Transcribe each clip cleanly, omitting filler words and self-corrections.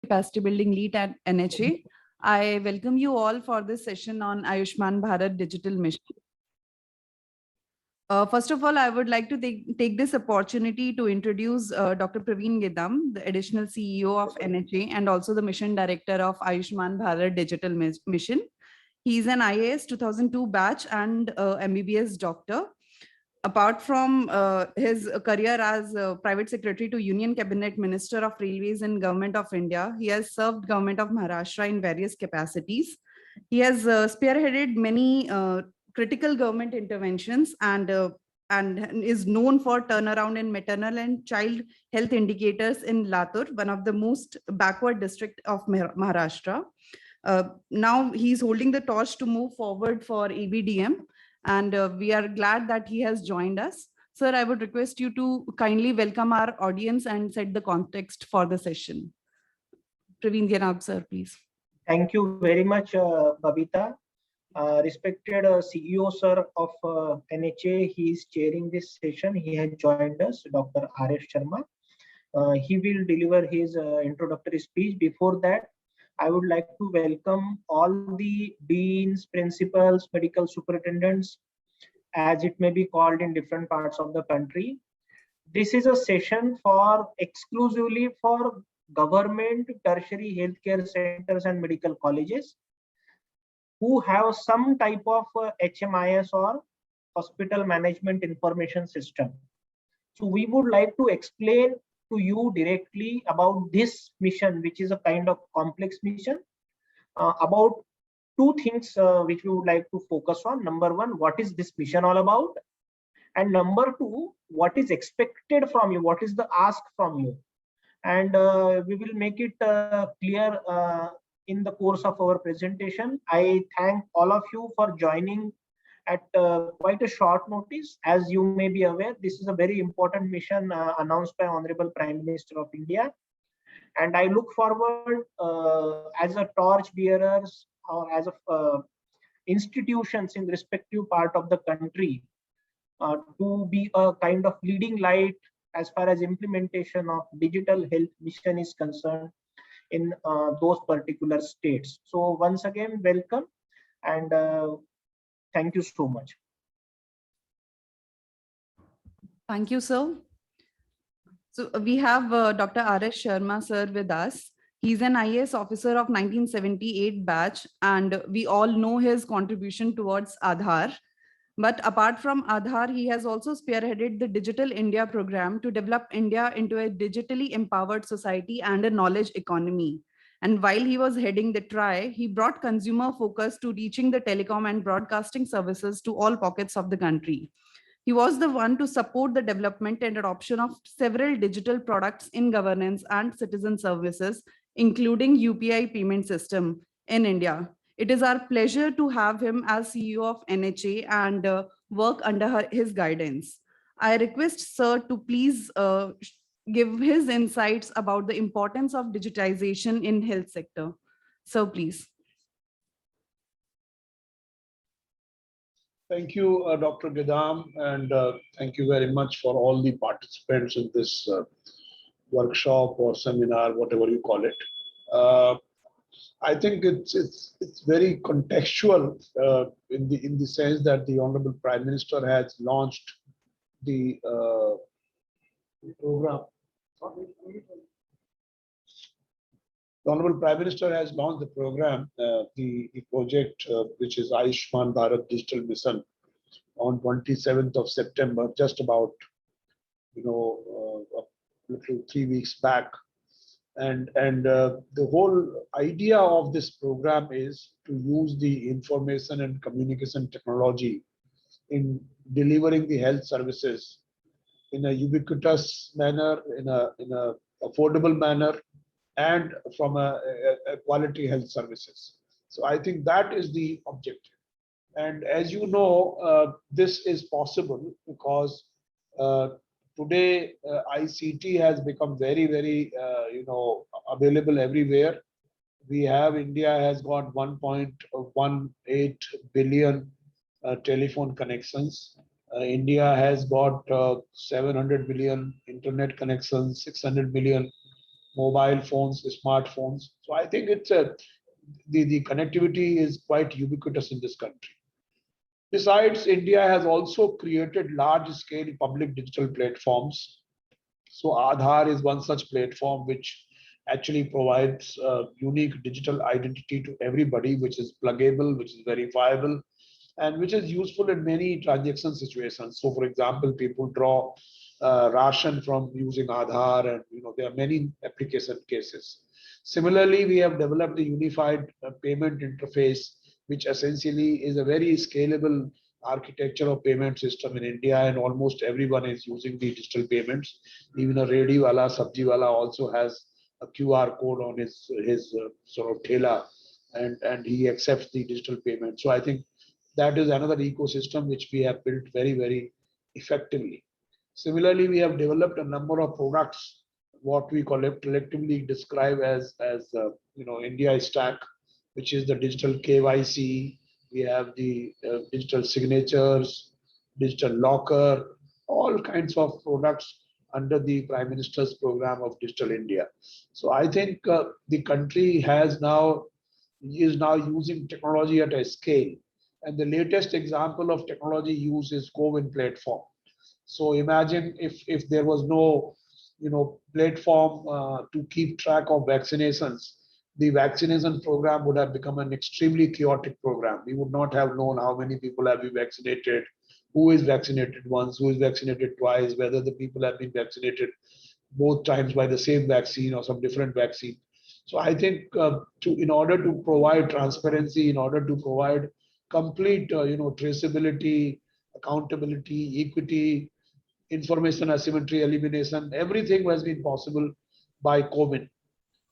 Capacity Building Lead at NHA. I welcome you all for this session on Ayushman Bharat Digital Mission. First of all, I would like to take this opportunity to introduce Dr. Praveen Gedam, the additional CEO of NHA and also the Mission Director of Ayushman Bharat Digital Mission. He is an IAS 2002 batch and MBBS doctor. Apart from his career as private secretary to Union Cabinet Minister of Railways in Government of India, he has served Government of Maharashtra in various capacities. He has spearheaded many critical government interventions and is known for turnaround in maternal and child health indicators in Latur, one of the most backward district of Maharashtra. Now he's holding the torch to move forward for ABDM. And we are glad that he has joined us. Sir, I would request you to kindly welcome our audience and set the context for the session. Praveen Gedam, sir, please. Thank you very much, Babita. Respected CEO, sir, of NHA, he is chairing this session. He has joined us, Dr. R.S. Sharma. He will deliver his introductory speech. Before that, I would like to welcome all the deans, principals, medical superintendents, as it may be called in different parts of the country. This is a session exclusively for government tertiary healthcare centers and medical colleges who have some type of HMIS or hospital management information system. So we would like to explain to you directly about this mission, which is a kind of complex mission, about two things which we would like to focus on. Number one, what is this mission all about? And number two, what is expected from you? What is the ask from you? And we will make it clear in the course of our presentation. I thank all of you for joining at quite a short notice. As you may be aware, this is a very important mission announced by Honorable Prime Minister of India. And I look forward as a torch bearers or as institutions in respective part of the country to be a kind of leading light as far as implementation of digital health mission is concerned in those particular states. So once again, welcome and thank you so much. Thank you, sir. So we have Dr. R.S. Sharma, sir, with us. He's an IAS officer of 1978 batch, and we all know his contribution towards Aadhaar. But apart from Aadhaar, he has also spearheaded the Digital India program to develop India into a digitally empowered society and a knowledge economy. And while he was heading the TRI, he brought consumer focus to reaching the telecom and broadcasting services to all pockets of the country. He was the one to support the development and adoption of several digital products in governance and citizen services, including UPI payment system in India. It is our pleasure to have him as CEO of NHA and work under his guidance. I request sir to please give his insights about the importance of digitization in health sector. Sir, please. Thank you, Dr. Gedam, and thank you very much for all the participants in this workshop or seminar, whatever you call it. I think it's very contextual in the sense that the Honorable Prime Minister has launched the program. The Honorable Prime Minister has launched the program, the project which is Ayushman Bharat Digital Mission on 27th of September, just about a little 3 weeks back. And the whole idea of this program is to use the information and communication technology in delivering the health services in a ubiquitous manner, in a affordable manner, and from a quality health services. So I think that is the objective. And as you know, this is possible because today ICT has become very, very, available everywhere. India has got 1.18 billion telephone connections. India has got 700 million internet connections, 600 million mobile phones, smartphones. So I think it's the connectivity is quite ubiquitous in this country. Besides, India has also created large-scale public digital platforms. So Aadhaar is one such platform which actually provides unique digital identity to everybody, which is pluggable, which is verifiable, and which is useful in many transaction situations. So, for example, people draw ration from using Aadhaar, and there are many application cases. Similarly, we have developed a unified payment interface, which essentially is a very scalable architecture of payment system in India, and almost everyone is using the digital payments. Even a ready wala, sabji wala also has a QR code on his sort of thela, and he accepts the digital payment. So I think that is another ecosystem which we have built very effectively. Similarly, we have developed a number of products, what we collectively describe as India Stack, which is the digital KYC. We have the digital signatures, digital locker, all kinds of products under the Prime Minister's program of Digital India. So I think the country is now using technology at a scale. And the latest example of technology use is CoWIN platform. So imagine if there was no platform to keep track of vaccinations, the vaccination program would have become an extremely chaotic program. We would not have known how many people have been vaccinated, who is vaccinated once, who is vaccinated twice, whether the people have been vaccinated both times by the same vaccine or some different vaccine. So I think in order to provide transparency, in order to provide complete traceability, accountability, equity, information asymmetry elimination, everything has been possible by CoWIN.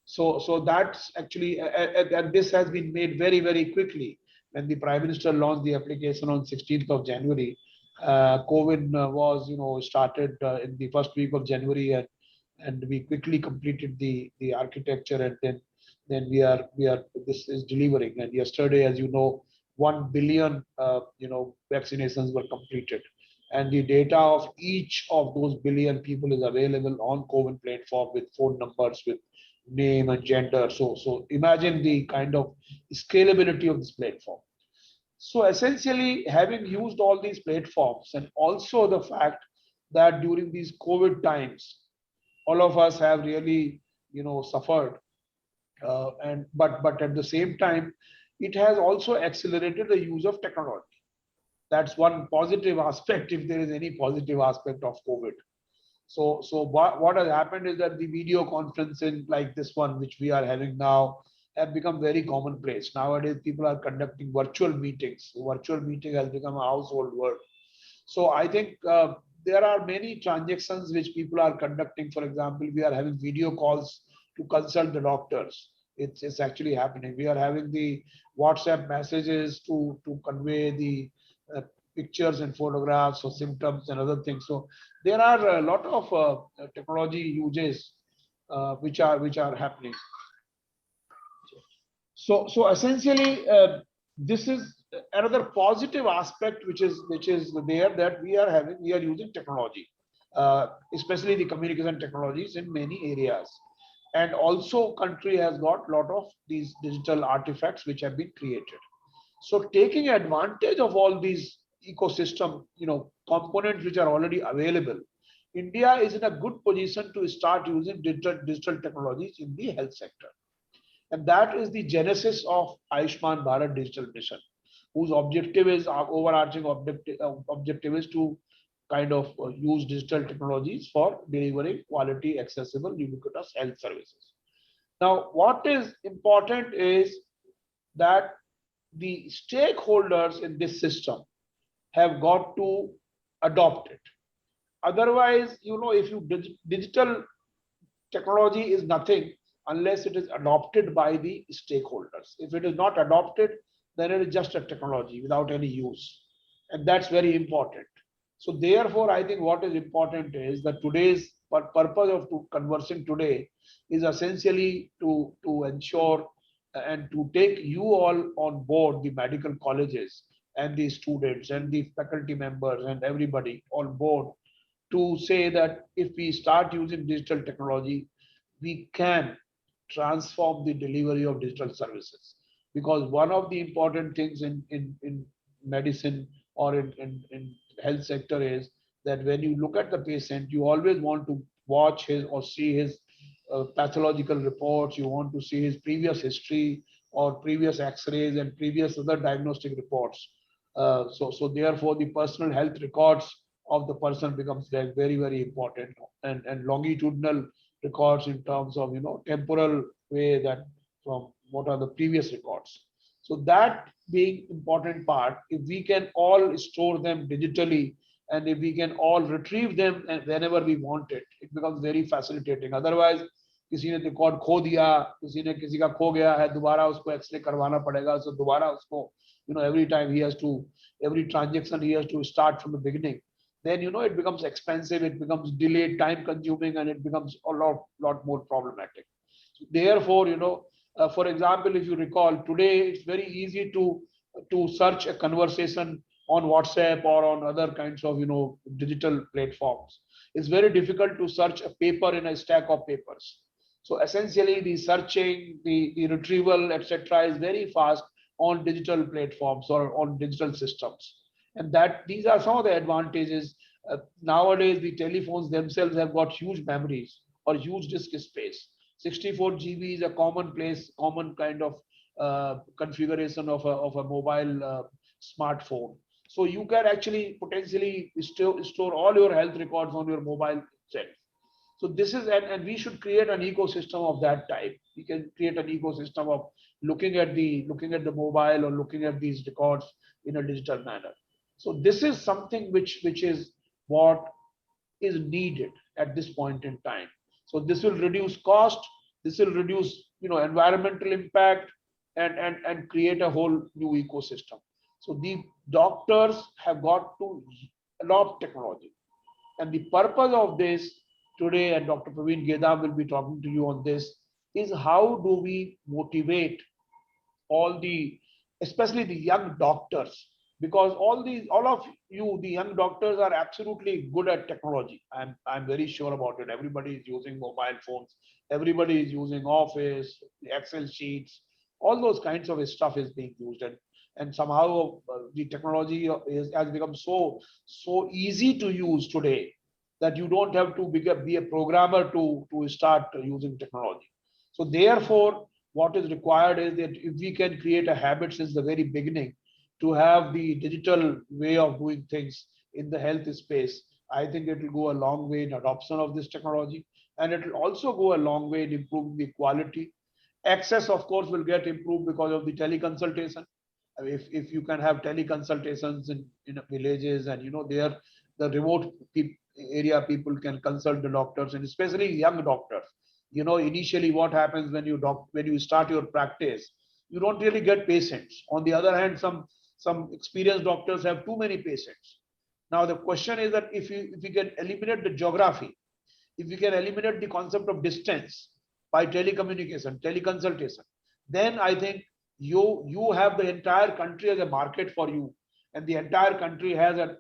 So that's actually, and this has been made very quickly. When the Prime Minister launched the application on 16th of January, CoWIN was started in the first week of January, and we quickly completed the architecture, and then we are this is delivering. And yesterday, as you know, 1 billion vaccinations were completed, and the data of each of those billion people is available on CoWIN platform with phone numbers, with name and gender. So imagine the kind of scalability of this platform. So essentially, having used all these platforms, and also the fact that during these COVID times, all of us have really suffered, but at the same time, it has also accelerated the use of technology. That's one positive aspect, if there is any positive aspect of COVID. So what has happened is that the video conferencing like this one, which we are having now, have become very commonplace. Nowadays, people are conducting virtual meetings. Virtual meeting has become a household word. So I think there are many transactions which people are conducting. For example, we are having video calls to consult the doctors. It's actually happening. We are having the WhatsApp messages to convey the pictures and photographs of symptoms and other things. So there are a lot of technology uses which are happening. So essentially, this is another positive aspect which is there, that we are using technology, especially the communication technologies in many areas. And also, country has got a lot of these digital artifacts which have been created. So taking advantage of all these ecosystem components which are already available, India is in a good position to start using digital technologies in the health sector. And that is the genesis of Ayushman Bharat Digital Mission, whose objective is, our overarching objective is to kind of use digital technologies for delivering quality, accessible, ubiquitous health services. Now, what is important is that the stakeholders in this system have got to adopt it. Otherwise, if digital technology is nothing unless it is adopted by the stakeholders. If it is not adopted, then it is just a technology without any use. And that's very important. So therefore, I think what is important is that today's purpose of conversing today is essentially to ensure and to take you all on board, the medical colleges and the students and the faculty members and everybody on board, to say that if we start using digital technology, we can transform the delivery of digital services. Because one of the important things in medicine or in health sector is that when you look at the patient, you always want to watch his or see his pathological reports, you want to see his previous history or previous x-rays and previous other diagnostic reports. So therefore the personal health records of the person becomes very, very important, and longitudinal records in terms of, temporal way, that from what are the previous records. So that being important part, if we can all store them digitally and if we can all retrieve them and whenever we want it, it becomes very facilitating. Otherwise, किसी ने record खो दिया, किसी का खो गया है, दोबारा उसको एक्सरे करवाना पड़ेगा, so दोबारा उसको, every time he has to, every transaction he has to start from the beginning. Then it becomes expensive, it becomes delayed, time consuming, and it becomes a lot more problematic. So therefore, for example, if you recall, today it's very easy to search a conversation on WhatsApp or on other kinds of digital platforms. It's very difficult to search a paper in a stack of papers. So essentially, the searching, the retrieval, etc., is very fast on digital platforms or on digital systems. And that these are some of the advantages. Nowadays, the telephones themselves have got huge memories or huge disk space. 64 GB is a common kind of configuration of a mobile smartphone. So you can actually potentially store all your health records on your mobile itself. So this is, and we should create an ecosystem of that type. We can create an ecosystem of looking at the mobile or looking at these records in a digital manner. So this is something which is what is needed at this point in time. So this will reduce cost, this will reduce environmental impact, and create a whole new ecosystem. So the doctors have got to adopt technology, and the purpose of this today, and Dr. Praveen Gedam will be talking to you on this, is how do we motivate all the, especially the young doctors, because all of you, the young doctors, are absolutely good at technology. I'm very sure about it. Everybody is using mobile phones, everybody is using Office, Excel sheets, all those kinds of stuff is being used, and somehow the technology has become so easy to use today that you don't have to be a programmer to start using technology. So therefore, what is required is that if we can create a habit since the very beginning to have the digital way of doing things in the health space, I think it will go a long way in adoption of this technology, and it will also go a long way in improving the quality. Access, of course, will get improved because of the teleconsultation. If you can have teleconsultations in villages, and there the remote area people can consult the doctors, and especially young doctors. Initially what happens when you start your practice, you don't really get patients. On the other hand, some experienced doctors have too many patients. Now the question is that if you can eliminate the geography, if you can eliminate the concept of distance by teleconsultation, then I think you have the entire country as a market for you, and the entire country has a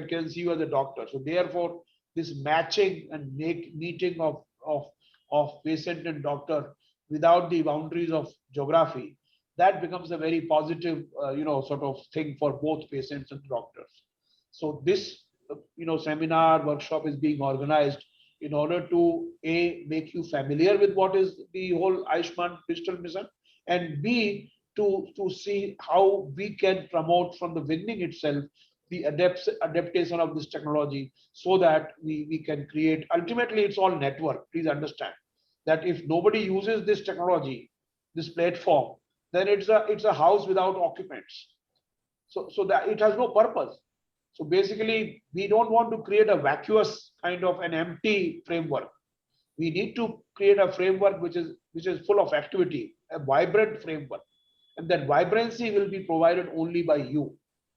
can see you as a doctor. So therefore, this matching and meeting of patient and doctor without the boundaries of geography, that becomes a very positive sort of thing for both patients and doctors. So this seminar workshop is being organized in order to make you familiar with what is the whole Ayushman digital mission, and B, to see how we can promote from the beginning itself the adaptation of this technology, so that we can create, ultimately it's all network. Please understand that if nobody uses this technology, this platform, then it's a house without occupants. So that it has no purpose. So basically, we don't want to create a vacuous kind of an empty framework. We need to create a framework which is full of activity, a vibrant framework. And that vibrancy will be provided only by you,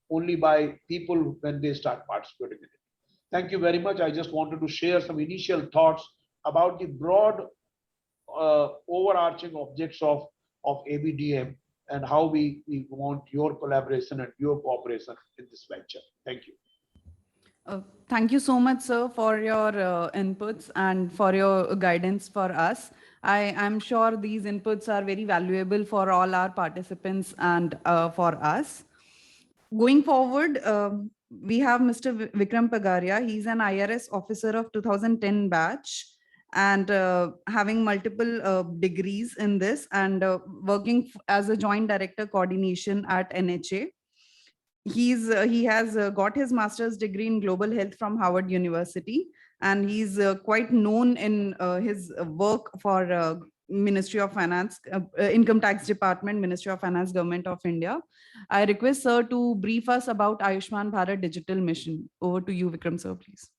only by people when they start participating in it. Thank you very much. I just wanted to share some initial thoughts about the broad overarching objects of ABDM, and how we want your collaboration and your cooperation in this venture. Thank you. Thank you so much, sir, for your inputs and for your guidance for us. I am sure these inputs are very valuable for all our participants and for us. Going forward, we have Mr. Vikram Pagaria. He's an IRS officer of 2010 batch and having multiple degrees in this and working as a joint director coordination at NHA. He has got his master's degree in global health from Harvard University, and he's quite known in his work for Ministry of Finance, Income Tax Department, Ministry of Finance, Government of India. I request sir to brief us about Ayushman Bharat Digital Mission. Over to you, Vikram sir, please.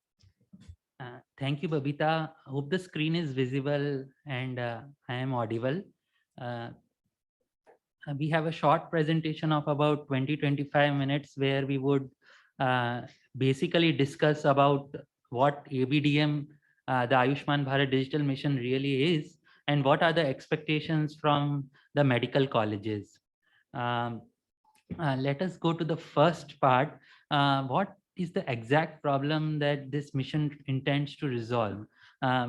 Thank you, Babita. Hope the screen is visible and I am audible. We have a short presentation of about 20-25 minutes where we would basically discuss about what ABDM, the Ayushman Bharat Digital Mission really is, and what are the expectations from the medical colleges. Let us go to the first part. What is the exact problem that this mission intends to resolve?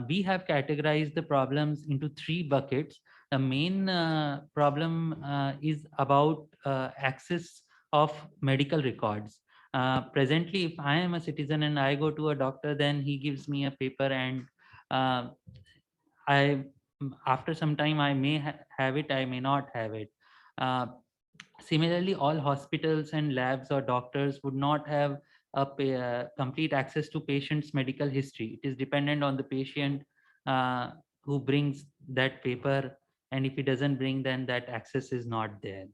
We have categorized the problems into 3 buckets. The main problem is about access of medical records. Presently, if I am a citizen and I go to a doctor, then he gives me a paper and after some time I may have it, I may not have it. Similarly, all hospitals and labs or doctors would not have complete access to patient's medical history. It is dependent on the patient who brings that paper, and if he doesn't bring, then that access is not there.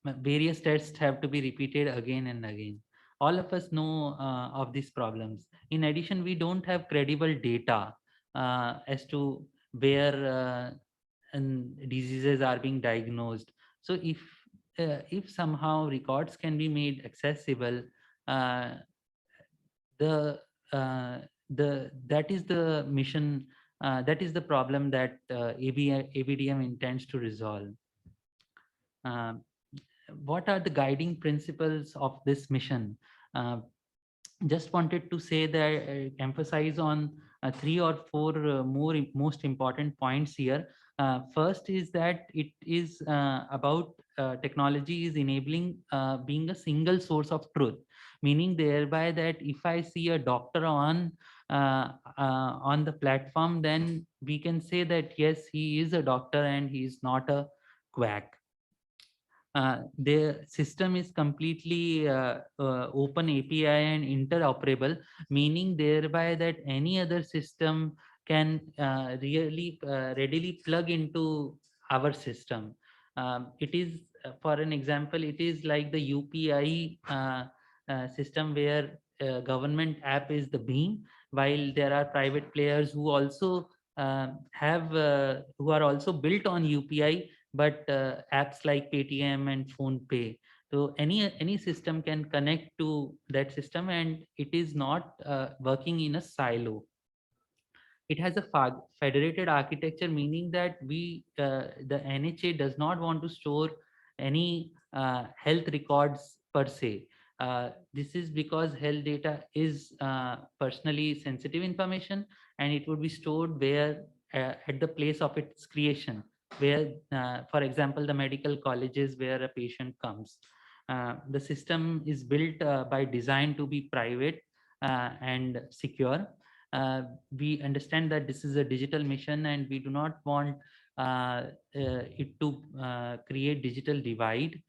Various tests have to be repeated again and again. All of us know of these problems. In addition, we don't have credible data as to where diseases are being diagnosed. So if somehow records can be made accessible, that is the mission, that is the problem that ABDM intends to resolve. What are the guiding principles of this mission? Just wanted to say that emphasize on 3 or 4 most important points here. First is that it is about technology is enabling being a single source of truth, meaning thereby that if I see a doctor on the platform, then we can say that yes, he is a doctor and he is not a quack. The system is completely open API and interoperable, meaning thereby that any other system can really readily plug into our system. It is, for an example, it is like the UPI system where government app is the beam, while there are private players who also who are also built on UPI, but apps like Paytm and PhonePe. So any system can connect to that system, and it is not working in a silo. It has a federated architecture, meaning that the NHA does not want to store any health records per se. This is because health data is personally sensitive information, and it would be stored where at the place of its creation, where, for example, the medical colleges where a patient comes. The system is built by design to be private and secure. We understand that this is a digital mission, and we do not want it to create digital divide.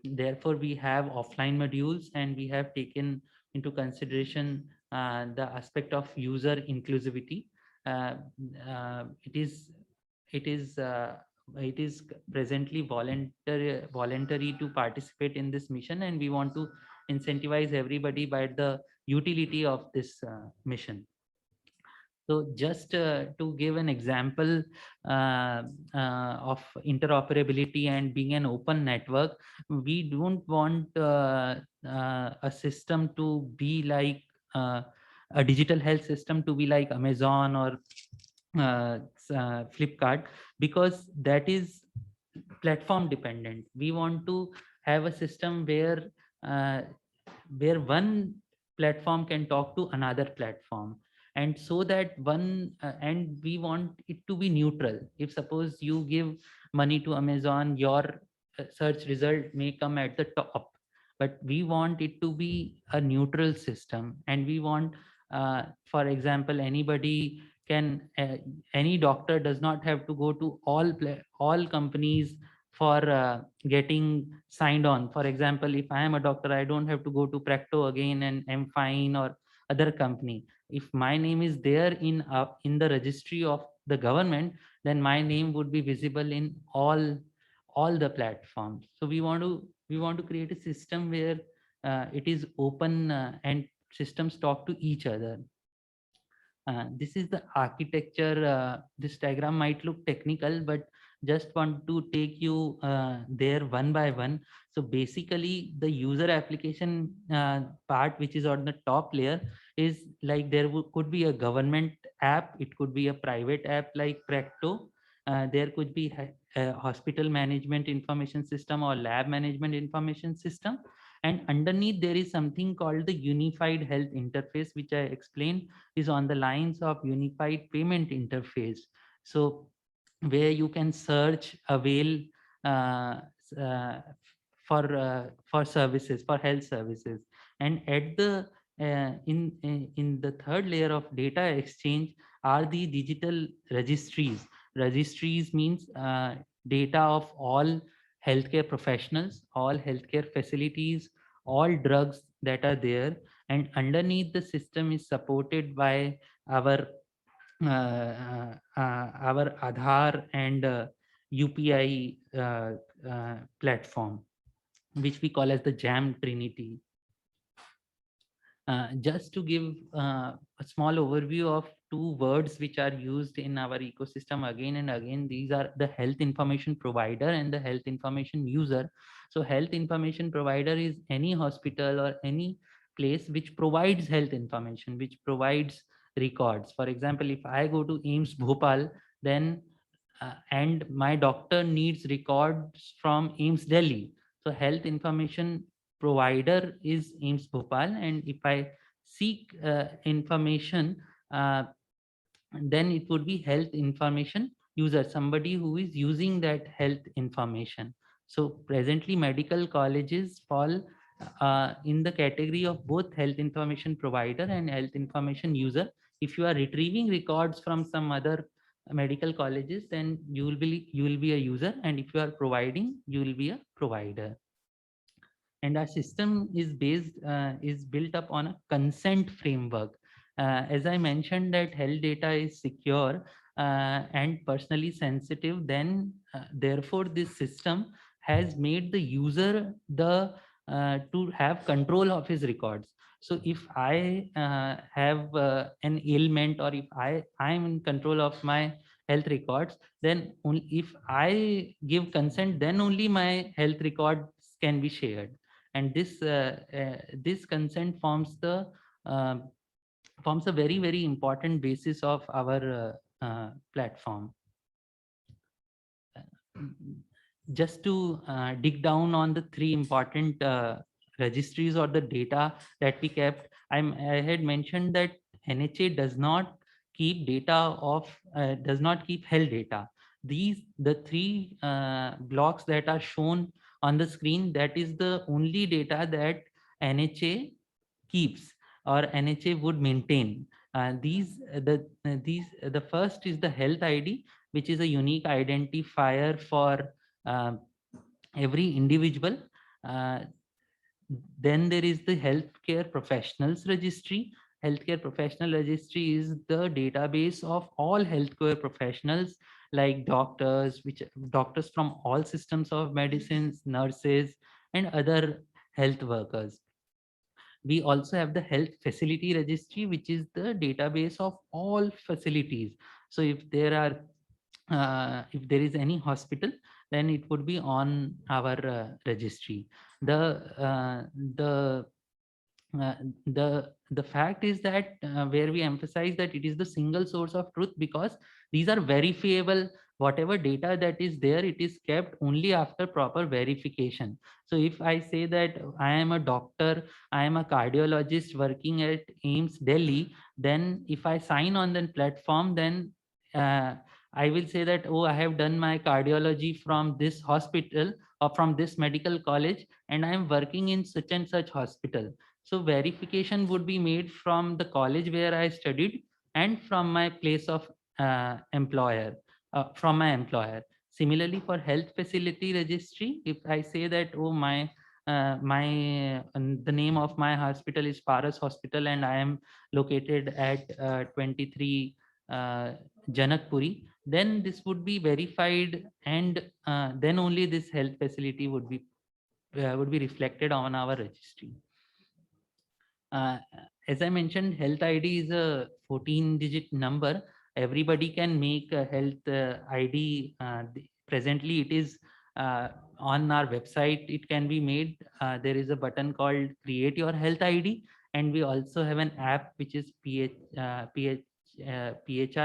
Therefore, we have offline modules, and we have taken into consideration the aspect of user inclusivity. It is presently voluntary to participate in this mission, and we want to incentivize everybody by the utility of this mission. So just to give an example of interoperability and being an open network, we don't want a system to be like a digital health system to be like Amazon or Flipkart, because that is platform dependent. We want to have a system where where one platform can talk to another platform, and so that and we want it to be neutral. If suppose you give money to Amazon, your search result may come at the top, but we want it to be a neutral system, and we want, for example, any doctor does not have to go to all companies for getting signed on. For example, if I am a doctor, I don't have to go to Practo again and Fine or other company. If my name is there in the registry of the government, then my name would be visible in all the platforms. So we want to create a system where it is open, and systems talk to each other. This is the architecture. This diagram might look technical, but just want to take you there one by one. So basically, the user application part, which is on the top layer, is like could be a government app, it could be a private app like Practo, there could be a hospital management information system or lab management information system, and underneath there is something called the unified health interface, which I explained is on the lines of unified payment interface. So where you can search, avail uh, for services, for health services, and at the in the third layer of data exchange are the digital registries. Registries means data of all healthcare professionals, all healthcare facilities, all drugs that are there, and underneath the system is supported by our our Aadhaar and UPI platform, which we call as the JAM Trinity. Just to give a small overview of two words which are used in our ecosystem again and again, these are the health information provider and the health information user. So health information provider is any hospital or any place which provides health information, which provides records. For example, if I go to AIIMS Bhopal, then and my doctor needs records from AIIMS Delhi. So health information provider is AIIMS Bhopal, and if I seek information, then it would be health information user, somebody who is using that health information. So presently medical colleges fall in the category of both health information provider and health information user. If you are retrieving records from some other medical colleges, then you will be a user, and if you are providing, you will be a provider. And our system is built up on a consent framework. As I mentioned that health data is secure and personally sensitive, then therefore this system has made the user to have control of his records. So if I have an ailment, or if I am in control of my health records, then only if I give consent, then only my health records can be shared. And this consent forms a very important basis of our platform. Just to dig down on the three important registries or the data that we kept, I had mentioned that NHA does not keep does not keep health data. The three blocks that are shown on the screen, that is the only data that NHA keeps or NHA would maintain. The first is the health ID, which is a unique identifier for every individual. Then there is the healthcare professionals registry. Healthcare professional registry is the database of all healthcare professionals, like doctors from all systems of medicines, nurses, and other health workers. We also have the health facility registry, which is the database of all facilities. So if there is any hospital, then it would be on our registry. The fact is that where we emphasize that it is the single source of truth, because these are verifiable whatever data that is there, it is kept only after proper verification. So if I say that I am a doctor, I am a cardiologist working at AIIMS Delhi, then if I sign on the platform, then I will say that, oh, I have done my cardiology from this hospital or from this medical college, and I am working in such and such hospital. So verification would be made from the college where I studied and from my place of employer, from my employer. Similarly, for health facility registry, if I say that, oh, the name of my hospital is Paras Hospital, and I am located at 23 Janakpuri, then this would be verified, and then only this health facility would be reflected on our registry. As I mentioned, health ID is a 14-digit number. Everybody can make a health ID. Presently, it is on our website. It can be made. There is a button called Create Your Health ID, and we also have an app which is PHR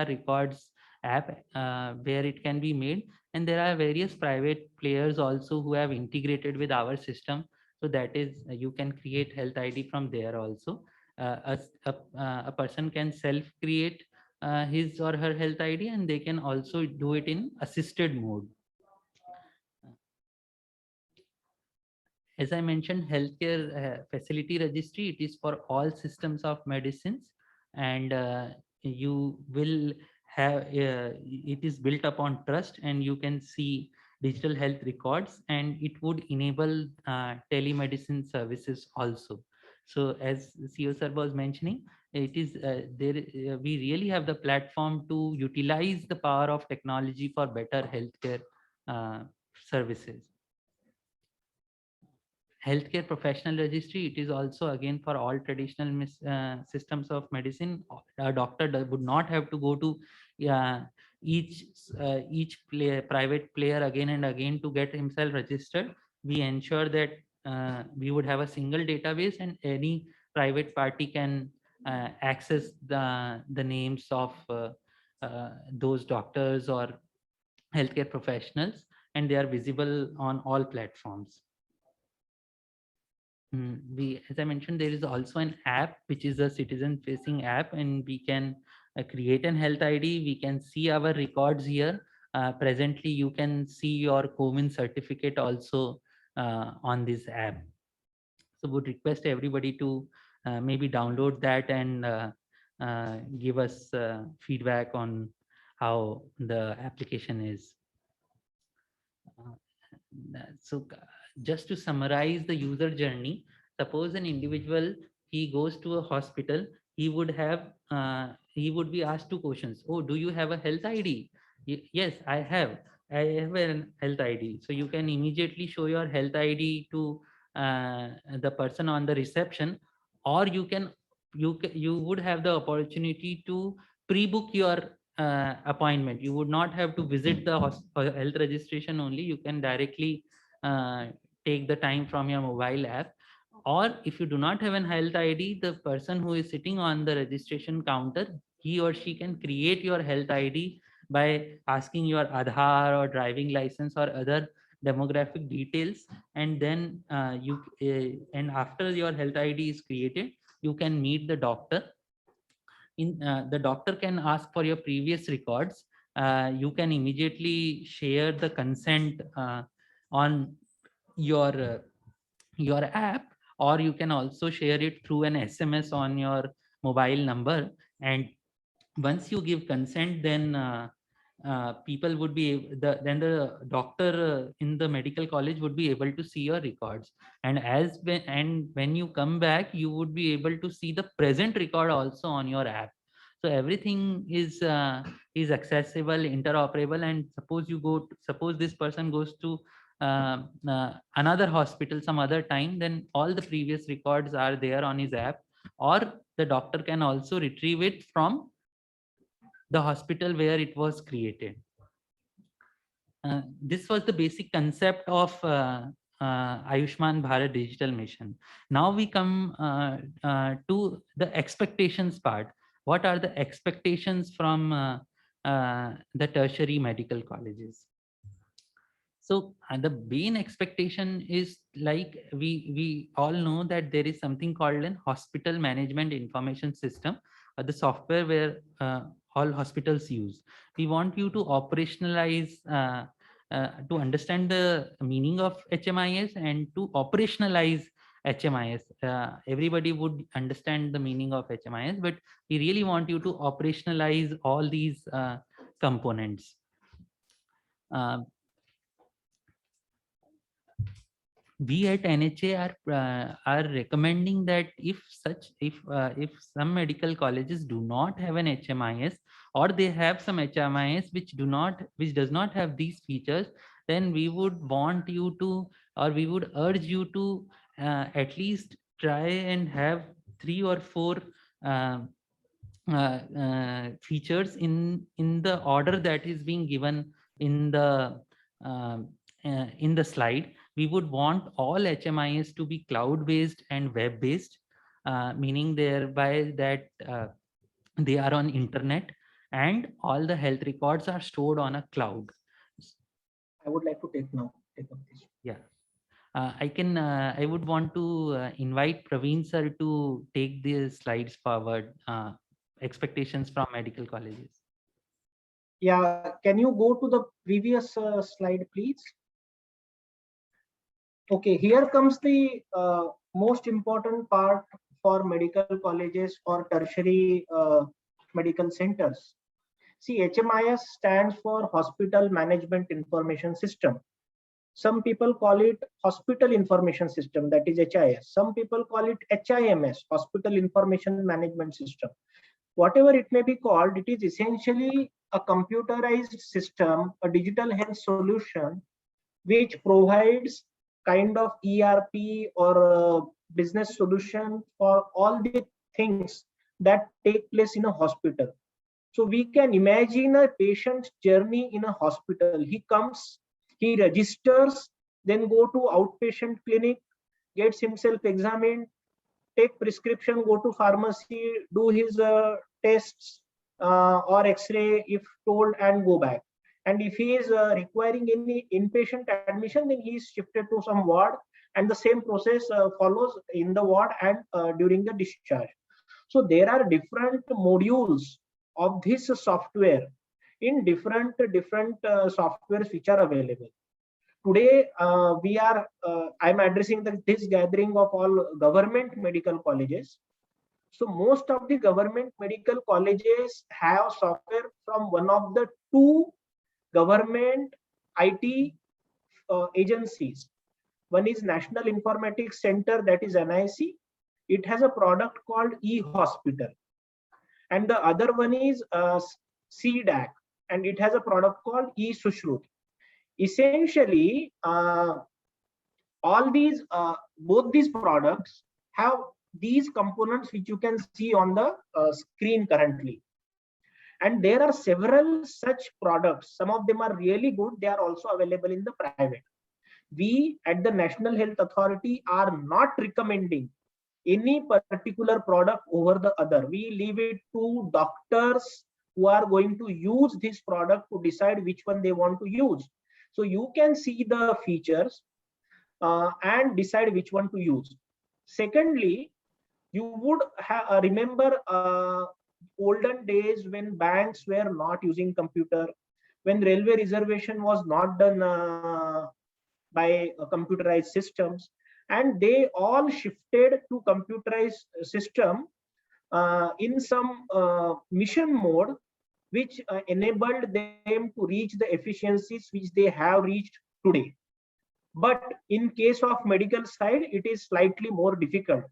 Records app, where it can be made. And there are various private players also who have integrated with our system. So that is, you can create health ID from there also. A person can self create his or her health ID, and they can also do it in assisted mode. As I mentioned, healthcare facility registry, it is for all systems of medicines, and you will have, it is built upon trust, and you can see digital health records, and it would enable telemedicine services also. So as CEO sir was mentioning, it is we really have the platform to utilize the power of technology for better healthcare services. Healthcare professional registry, it is also again for all traditional systems of medicine. A doctor would not have to go to each private player again and again to get himself registered. We ensure that we would have a single database, and any private party can access the names of those doctors or healthcare professionals, and they are visible on all platforms. As I mentioned, there is also an app which is a citizen facing app, and we can create an health ID. We can see our records here. Presently, you can see your COVID certificate also on this app. So would request everybody to maybe download that and give us feedback on how the application is. So just to summarize the user journey, suppose an individual, he goes to a hospital, he would be asked two questions. Oh, do you have a health ID? Yes, I have a health ID. So you can immediately show your health ID to the person on the reception, or you would have the opportunity to pre-book your appointment. You would not have to visit the health registration only. You can directly take the time from your mobile app. Or if you do not have an health ID, the person who is sitting on the registration counter, he or she can create your health ID by asking your Aadhaar or driving license or other demographic details, and then and after your health ID is created, you can meet the doctor. The doctor can ask for your previous records. You can immediately share the consent on your app, or you can also share it through an SMS on your mobile number. And once you give consent, then people would be then the doctor in the medical college would be able to see your records, and when you come back, you would be able to see the present record also on your app. So everything is accessible, interoperable. And suppose this person goes to another hospital some other time, then all the previous records are there on his app, or the doctor can also retrieve it from the hospital where it was created. This was the basic concept of Ayushman Bharat Digital Mission. Now we come to the expectations part. What are the expectations from the tertiary medical colleges. So the main expectation is, like we all know that there is something called an hospital management information system, the software where all hospitals use. We want you to operationalize, to understand the meaning of HMIS and to operationalize HMIS. Everybody would understand the meaning of HMIS, but we really want you to operationalize all these components. We at NHA are recommending that if some medical colleges do not have an HMIS, or they have some HMIS which does not have these features, then we would want you to, or we would urge you to at least try and have 3 or 4 features in the order that is being given in the slide. We would want all HMIS to be cloud-based and web-based, meaning thereby that they are on internet and all the health records are stored on a cloud. I would like to take up this. Yeah. I would want to invite Praveen sir to take these slides forward, expectations from medical colleges. Yeah, can you go to the previous slide, please? Okay, here comes the most important part for medical colleges or tertiary medical centers. See, HMIS stands for Hospital Management Information System. Some people call it Hospital Information System, that is HIS. Some people call it HIMS, Hospital Information Management System. Whatever it may be called, it is essentially a computerized system, a digital health solution, which provides kind of ERP or business solution for all the things that take place in a hospital. So we can imagine a patient's journey in a hospital. He comes, he registers, then go to outpatient clinic, gets himself examined, take prescription, go to pharmacy, do his tests or X-ray if told, and go back. And if he is requiring any inpatient admission, then he is shifted to some ward, and the same process follows in the ward and during the discharge. So there are different modules of this software in different softwares which are available. Today, I'm addressing this gathering of all government medical colleges. So most of the government medical colleges have software from one of the 2 government IT agencies. One is National Informatics Center, that is NIC. It has a product called eHospital. And the other one is CDAC, and it has a product called eSushrut. Essentially, all these, both these products have these components which you can see on the screen currently. And there are several such products. Some of them are really good. They are also available in the private. We at the National Health Authority are not recommending any particular product over the other. We leave it to doctors who are going to use this product to decide which one they want to use. So you can see the features and decide which one to use. Secondly, you would remember olden days when banks were not using computer, when railway reservation was not done by computerized systems, and they all shifted to computerized system in some mission mode, which enabled them to reach the efficiencies which they have reached today. But in case of medical side, it is slightly more difficult,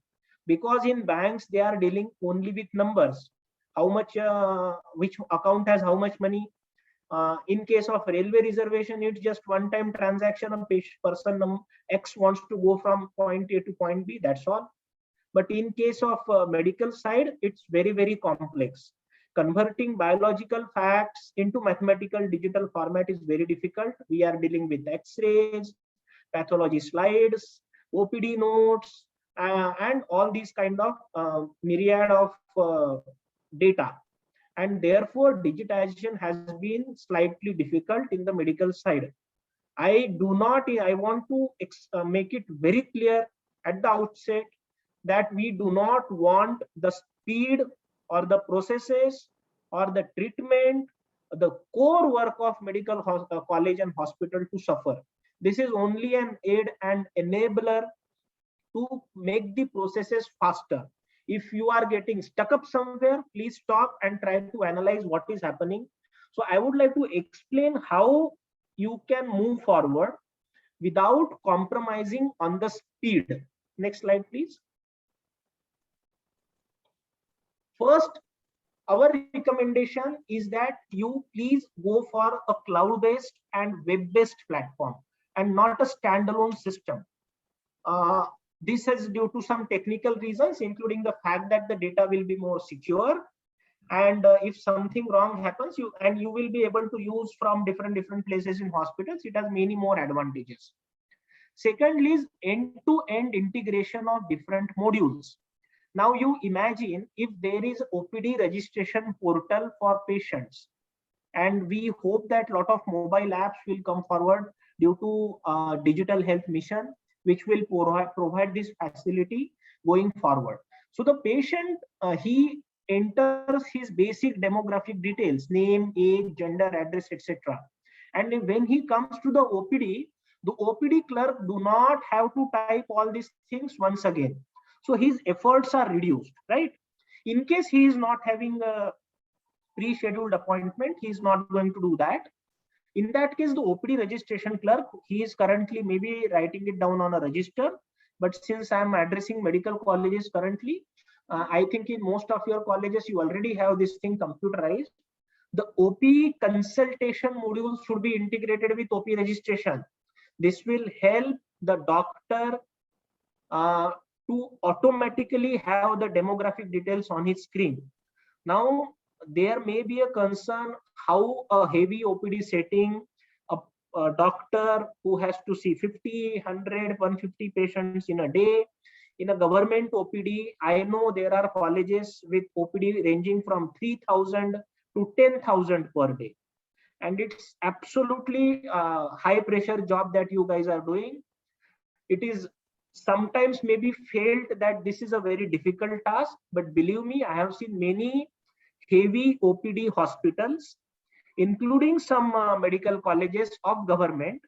because in banks they are dealing only with numbers. How much, which account has how much money. In case of railway reservation, it's just one-time transaction. A person X wants to go from point A to point B, that's all. But in case of medical side, it's very, very complex. Converting biological facts into mathematical digital format is very difficult. We are dealing with X-rays, pathology slides, OPD notes, and all these kind of myriad of data. and therefore digitization has been slightly difficult in the medical side. I want to make it very clear at the outset that we do not want the speed or the processes or the treatment, the core work of medical college and hospital to suffer. This is only an aid and enabler to make the processes faster. If you are getting stuck up somewhere, please stop and try to analyze what is happening. So I would like to explain how you can move forward without compromising on the speed. Next slide, please. First, our recommendation is that you please go for a cloud-based and web-based platform and not a standalone system. This is due to some technical reasons, including the fact that the data will be more secure, and if something wrong happens, you will be able to use from different places in hospitals. It has many more advantages. Secondly is end-to-end integration of different modules. Now you imagine if there is OPD registration portal for patients, and we hope that a lot of mobile apps will come forward due to digital health mission, which will provide this facility going forward. So the patient, he enters his basic demographic details, name, age, gender, address, etc. And when he comes to the OPD clerk do not have to type all these things once again. So his efforts are reduced, right? In case he is not having a pre-scheduled appointment, he is not going to do that. In that case, the OPD registration clerk, he is currently maybe writing it down on a register. But since I'm addressing medical colleges currently, I think in most of your colleges, you already have this thing computerized. The OP consultation module should be integrated with OP registration. This will help the doctor to automatically have the demographic details on his screen. Now, there may be a concern how a heavy OPD setting, a doctor who has to see 50, 100, 150 patients in a day. In a government OPD, I know there are colleges with OPD ranging from 3,000 to 10,000 per day. And it's absolutely a high pressure job that you guys are doing. It is sometimes maybe felt that this is a very difficult task, but believe me, I have seen many heavy OPD hospitals, including some medical colleges of government,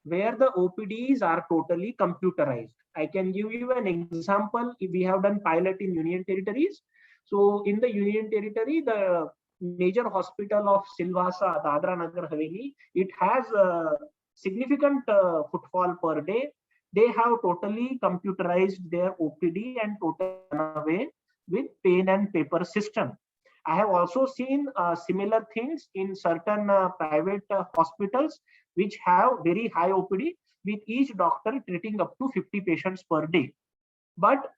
where the OPDs are totally computerized. I can give you an example. If we have done pilot in Union Territories. So in the Union Territory, the major hospital of Silvassa, Dadra Nagar Haveli, it has a significant footfall per day. They have totally computerized their OPD and totally done away with pen and paper system. I have also seen similar things in certain private hospitals which have very high OPD, with each doctor treating up to 50 patients per day. But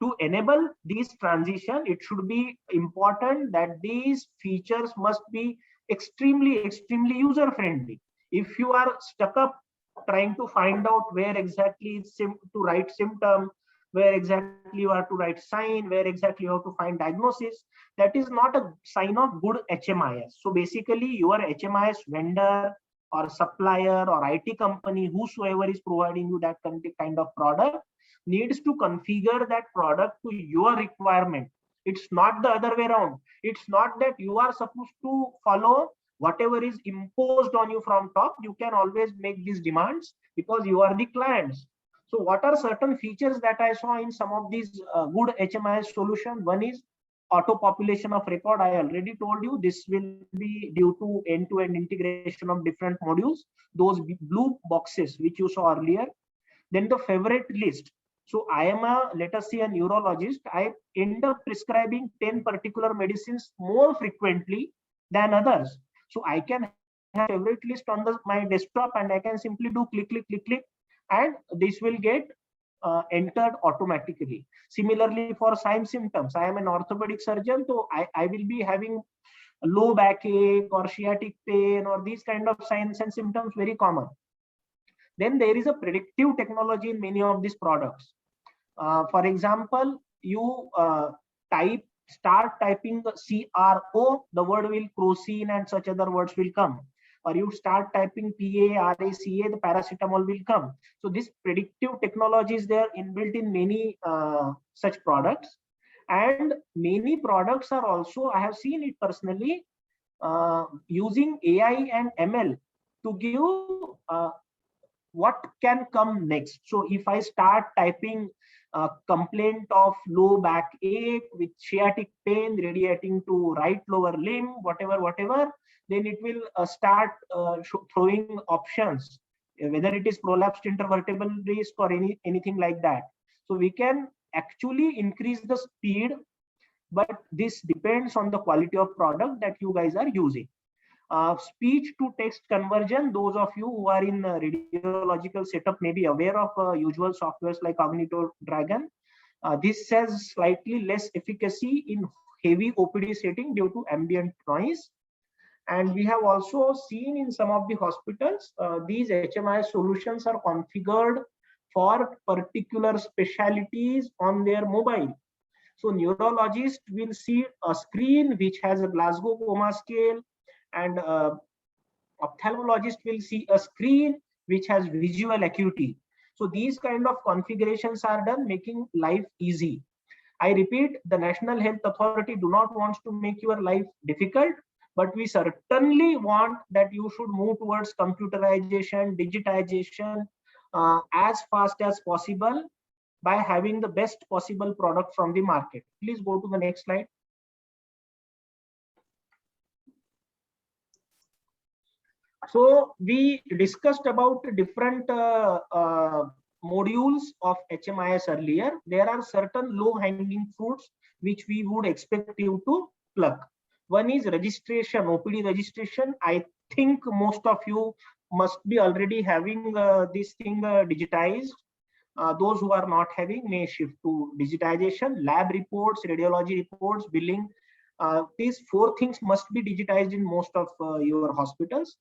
to enable this transition, it should be important that these features must be extremely user friendly. If you are stuck up trying to find out where exactly to write symptom, where exactly you have to write sign, where exactly you have to find diagnosis, that is not a sign of good HMIS. So basically your HMIS vendor or supplier or IT company, whosoever is providing you that kind of product, needs to configure that product to your requirement. It's not the other way around. It's not that you are supposed to follow whatever is imposed on you from top. You can always make these demands because you are the clients. So what are certain features that I saw in some of these good HMIS solutions? One is auto population of record. I already told you this will be due to end-to-end integration of different modules, those blue boxes which you saw earlier. Then the favorite list. So I am let us say a neurologist. I end up prescribing 10 particular medicines more frequently than others. So I can have a favorite list on my desktop, and I can simply do click, and this will get entered automatically. Similarly, for sign symptoms, I am an orthopedic surgeon, so I will be having low backache or sciatic pain or these kind of signs and symptoms, very common. Then there is a predictive technology in many of these products. For example, you type start typing CRO, the word will crocin and such other words will come. Or you start typing PARACA, the paracetamol will come. So this predictive technology is there inbuilt in many such products. And many products are also, I have seen it personally, using AI and ML to give what can come next. So if I start typing a complaint of low back ache with sciatic pain radiating to right lower limb, whatever, then it will start throwing options, whether it is prolapsed intervertebral disc or anything like that. So we can actually increase the speed, but this depends on the quality of product that you guys are using. Speech to text conversion, those of you who are in radiological setup may be aware of usual softwares like Cognito Dragon. This has slightly less efficacy in heavy OPD setting due to ambient noise. And we have also seen in some of the hospitals, these HMI solutions are configured for particular specialties on their mobile. So neurologist will see a screen which has a Glasgow Coma Scale, and ophthalmologist will see a screen which has visual acuity. So these kind of configurations are done, making life easy. I repeat, the National Health Authority do not want to make your life difficult, but we certainly want that you should move towards computerization, digitization as fast as possible by having the best possible product from the market. Please go to the next slide. So we discussed about different modules of HMIS earlier. There are certain low-hanging fruits which we would expect you to pluck. One is registration, OPD registration. I think most of you must be already having this thing digitized. Those who are not having may shift to digitization. Lab reports, radiology reports, billing. These four things must be digitized in most of your hospitals.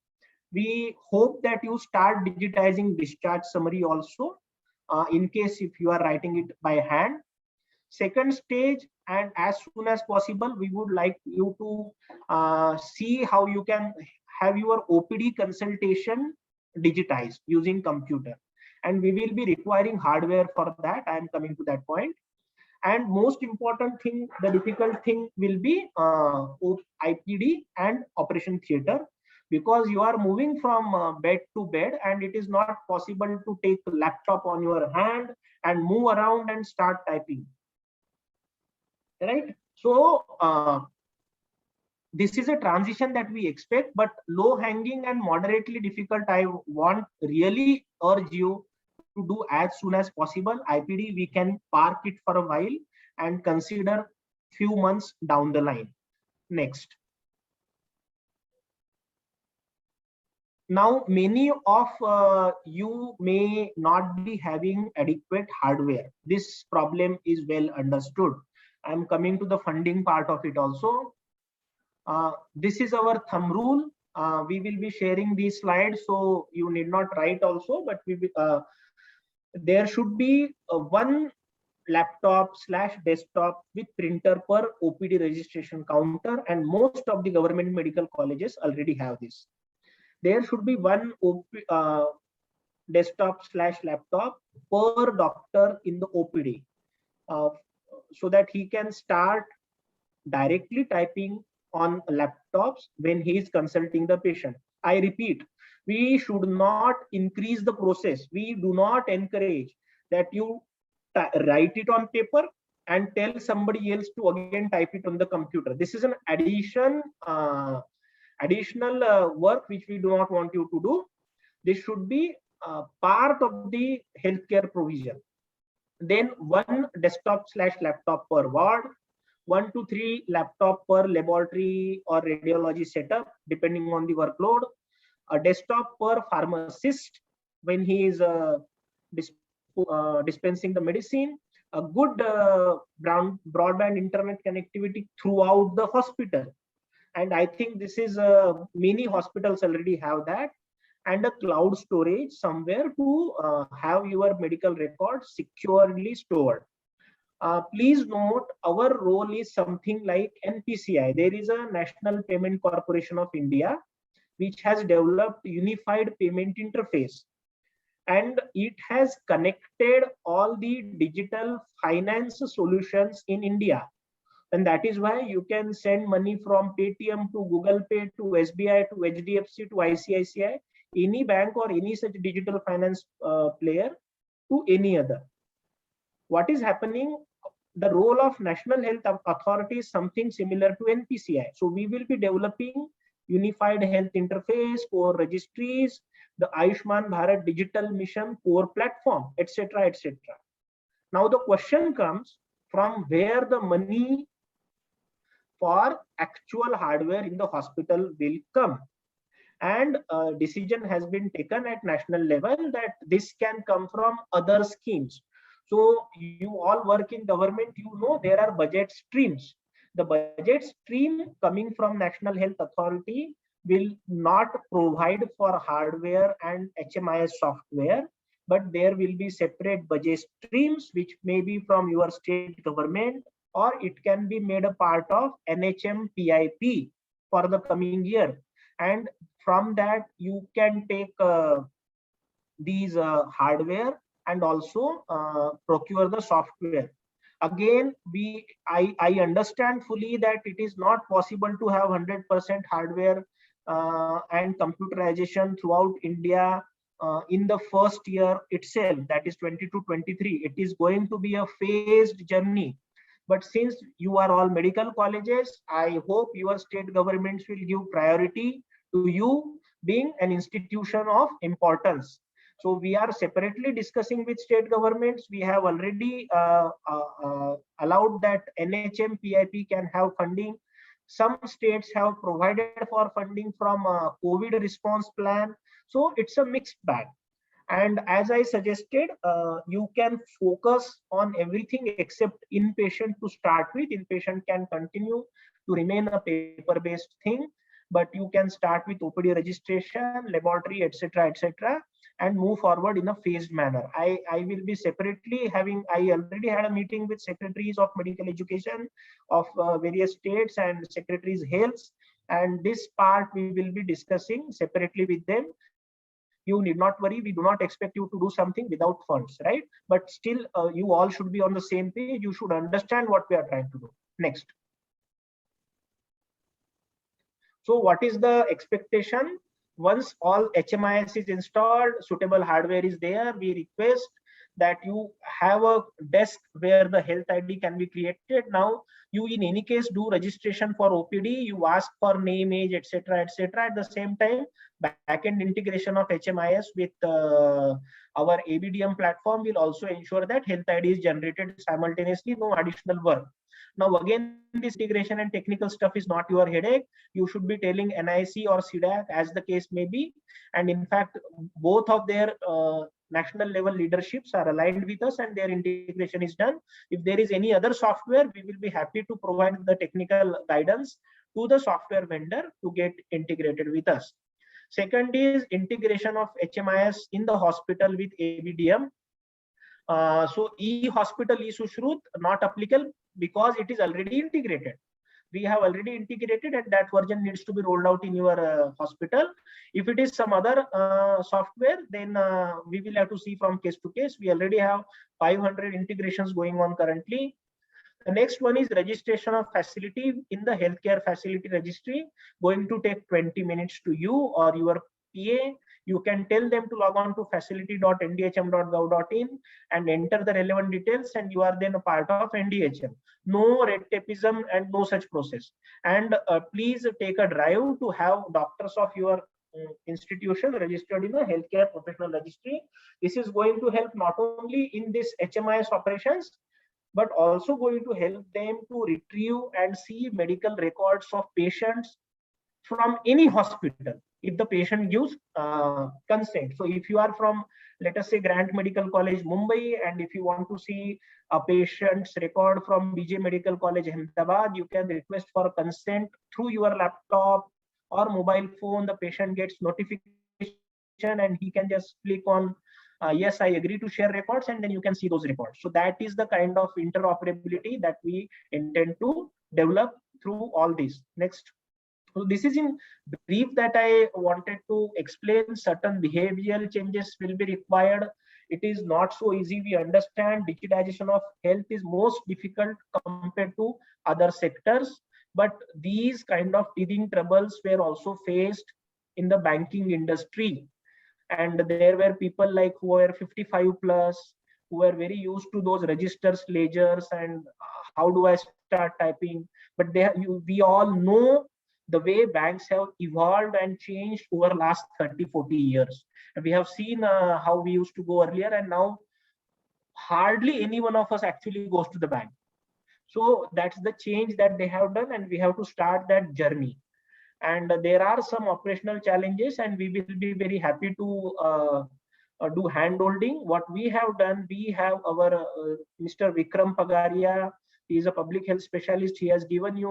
We hope that you start digitizing discharge summary also, in case if you are writing it by hand. Second stage, and as soon as possible, we would like you to see how you can have your OPD consultation digitized using computer. And we will be requiring hardware for that. I am coming to that point. And most important thing, the difficult thing will be IPD and operation theater, because you are moving from bed to bed and it is not possible to take a laptop on your hand and move around and start typing, right? So this is a transition that we expect, but low hanging and moderately difficult, I want really urge you to do as soon as possible. IPD, we can park it for a while and consider few months down the line. Next. Now, many of you may not be having adequate hardware. This problem is well understood. I'm coming to the funding part of it also. This is our thumb rule. We will be sharing these slides, so you need not write also, but there should be one laptop/desktop with printer per OPD registration counter, and most of the government medical colleges already have this. There should be one desktop/laptop per doctor in the OPD, so that he can start directly typing on laptops when he is consulting the patient. I repeat, we should not increase the process. We do not encourage that you write it on paper and tell somebody else to again type it on the computer. This is an additional work which we do not want you to do. This should be part of the healthcare provision. Then one desktop/laptop per ward, 1 to 3 laptop per laboratory or radiology setup, depending on the workload. A desktop per pharmacist when he is dispensing the medicine. A good broadband internet connectivity throughout the hospital. And I think this is many hospitals already have that. And a cloud storage somewhere to have your medical records securely stored. Please note, our role is something like NPCI. There is a National Payment Corporation of India, which has developed unified payment interface, and it has connected all the digital finance solutions in India. And that is why you can send money from Paytm to Google Pay to SBI to HDFC to ICICI, any bank or any such digital finance player to any other. What is happening? The role of National Health Authority is something similar to NPCI. So we will be developing unified health interface, core registries, the Ayushman Bharat Digital Mission core platform, etc., etc. Now the question comes, from where the money for actual hardware in the hospital will come? And a decision has been taken at national level that this can come from other schemes. So you all work in government, you know there are budget streams. The budget stream coming from National Health Authority will not provide for hardware and HMIS software, but there will be separate budget streams which may be from your state government, or it can be made a part of NHM PIP for the coming year. And from that you can take these hardware and also procure the software. Again, I understand fully that it is not possible to have 100% hardware and computerization throughout India in the first year itself, that is 22-23. It is going to be a phased journey. But since you are all medical colleges, I hope your state governments will give priority to you being an institution of importance. So we are separately discussing with state governments. We have already allowed that NHM PIP can have funding. Some states have provided for funding from a COVID response plan. So it's a mixed bag. And as I suggested, you can focus on everything except inpatient to start with. Inpatient can continue to remain a paper-based thing, but you can start with OPD registration, laboratory, etc., etc., and move forward in a phased manner. I will be separately having, I already had a meeting with secretaries of medical education of various states and secretaries health, and this part we will be discussing separately with them. You need not worry, we do not expect you to do something without funds, right? But still, you all should be on the same page. You should understand what we are trying to do. Next. So what is the expectation? Once all HMIS is installed, suitable hardware is there, we request that you have a desk where the health ID can be created. Now, you in any case do registration for OPD, you ask for name, age, etc., etc. At the same time, backend integration of HMIS with our ABDM platform will also ensure that health ID is generated simultaneously, no additional work. Now, again, this integration and technical stuff is not your headache. You should be telling NIC or CDAC, as the case may be. And in fact, both of their national level leaderships are aligned with us and their integration is done. If there is any other software, we will be happy to provide the technical guidance to the software vendor to get integrated with us. Second is integration of HMIS in the hospital with ABDM. So e-hospital, e-Sushruut not applicable because it is already integrated. We have already integrated and that version needs to be rolled out in your hospital. If it is some other software, then we will have to see from case to case. We already have 500 integrations going on currently. The next one is registration of facility in the healthcare facility registry, going to take 20 minutes to you or your PA. You can tell them to log on to facility.ndhm.gov.in and enter the relevant details, and you are then a part of NDHM. No red tapeism and no such process. And please take a drive to have doctors of your institution registered in the healthcare professional registry. This is going to help not only in this HMIS operations, but also going to help them to retrieve and see medical records of patients from any hospital if the patient gives consent. So if you are from, let us say, Grant Medical College, Mumbai, and if you want to see a patient's record from BJ Medical College, Ahmedabad, you can request for consent through your laptop or mobile phone. The patient gets notification and he can just click on yes, I agree to share records, and then you can see those records. So that is the kind of interoperability that we intend to develop through all this. Next. So this is in brief that I wanted to explain. Certain behavioral changes will be required. It is not so easy. We understand digitization of health is most difficult compared to other sectors, but these kind of teething troubles were also faced in the banking industry. And there were people like who were 55 plus, who were very used to those registers, ledgers, and how do I start typing? But we all know the way banks have evolved and changed over last 30-40 years. And we have seen how we used to go earlier, and now hardly any one of us actually goes to the bank. So that's the change that they have done, and we have to start that journey. And there are some operational challenges, and we will be very happy to do hand holding. What we have done, we have our Mr. Vikram Pagaria. He is a public health specialist. He has given you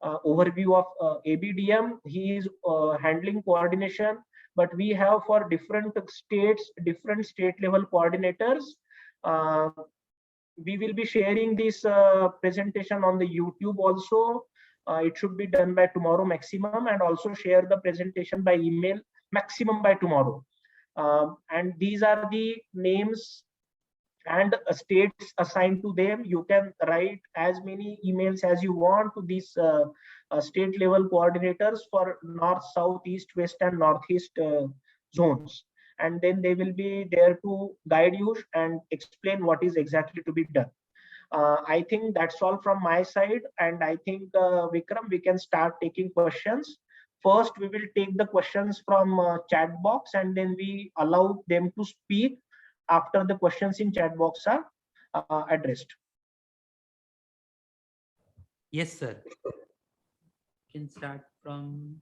overview of ABDM. He is handling coordination, but we have for different states, different state level coordinators. We will be sharing this presentation on the YouTube also. It should be done by tomorrow maximum, and also share the presentation by email maximum by tomorrow. And these are the names and states assigned to them. You can write as many emails as you want to these state level coordinators for north, south, east, west, and northeast zones. And then they will be there to guide you and explain what is exactly to be done. I think that's all from my side. And I think, Vikram, we can start taking questions. First, we will take the questions from chat box, and then we allow them to speak after the questions in chat box are addressed. Yes, sir. You can start from.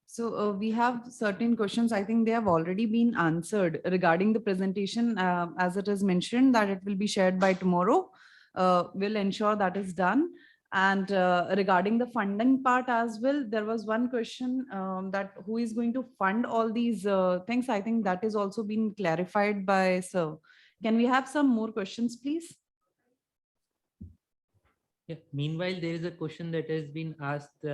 So we have certain questions. I think they have already been answered regarding the presentation. As it is mentioned that it will be shared by tomorrow. We'll ensure that is done. And regarding the funding part as well, there was one question that who is going to fund all these things. I think that is also been clarified by sir. Can we have some more questions, please? Yeah. Meanwhile, there is a question that has been asked,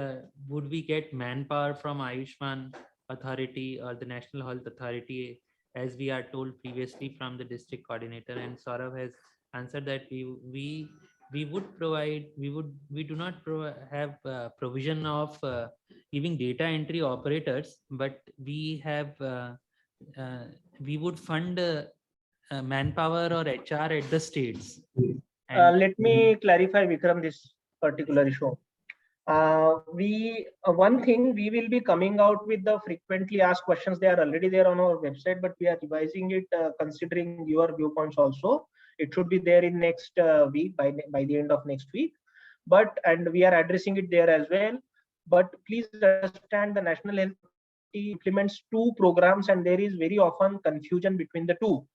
would we get manpower from Ayushman Authority or the National Health Authority, as we are told previously from the district coordinator, and Saurav has answered that we would provide, we do not have provision of giving data entry operators, but we have, we would fund manpower or HR at the states. Let me clarify, Vikram, this particular issue. One thing, we will be coming out with the frequently asked questions. They are already there on our website, but we are revising it considering your viewpoints also. It should be there in next week, by the end of next week. And we are addressing it there as well. But please understand, the National Health implements two programs, and there is very often confusion between the two.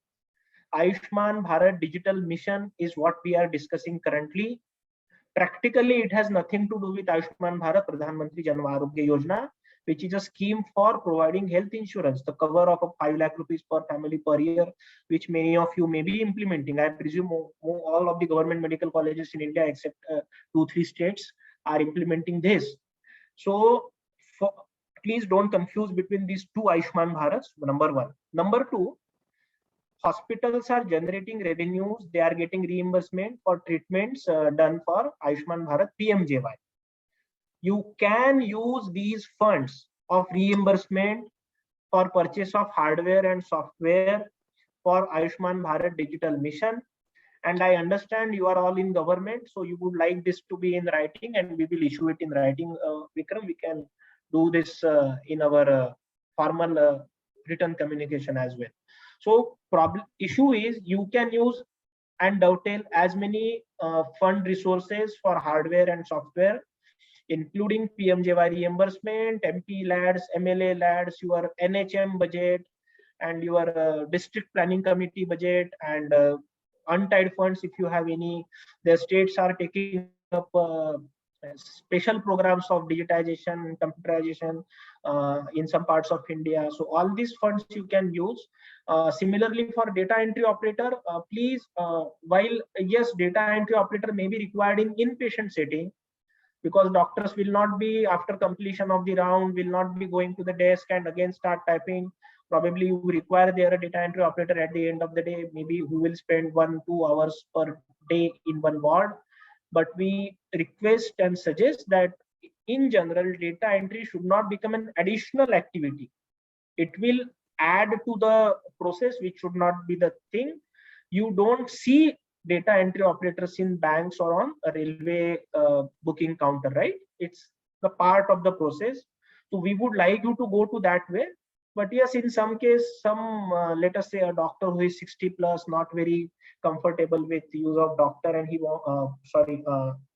Ayushman Bharat Digital Mission is what we are discussing currently. Practically, it has nothing to do with Ayushman Bharat Pradhan Mantri Jan Arogya Yojana, which is a scheme for providing health insurance, the cover of 5 lakh rupees per family per year, which many of you may be implementing. I presume all of the government medical colleges in India, except 2-3 states, are implementing this. So please don't confuse between these two Ayushman Bharats, number one. Number two, hospitals are generating revenues. They are getting reimbursement for treatments done for Ayushman Bharat PMJY. You can use these funds of reimbursement for purchase of hardware and software for Ayushman Bharat Digital Mission. And I understand you are all in government, so you would like this to be in writing, and we will issue it in writing. Vikram, we can do this in our formal written communication as well. So issue is, you can use and dovetail as many fund resources for hardware and software, including PMJY reimbursement, MP LADs, MLA LADs, your NHM budget, and your district planning committee budget, and untied funds if you have any. The states are taking up special programs of digitization, computerization in some parts of India. So all these funds you can use. Similarly, for data entry operator, please, while yes, data entry operator may be required in inpatient setting, because doctors will not be, after completion of the round, will not be going to the desk and again start typing. Probably you require their data entry operator at the end of the day, maybe who will spend 1-2 hours per day in one ward. But we request and suggest that in general, data entry should not become an additional activity. It will add to the process, which should not be the thing. You don't see data entry operators in banks or on a railway booking counter, right? It's the part of the process. So we would like you to go to that way. But yes, in some case, some let us say a doctor who is 60 plus, not very comfortable with use of doctor and he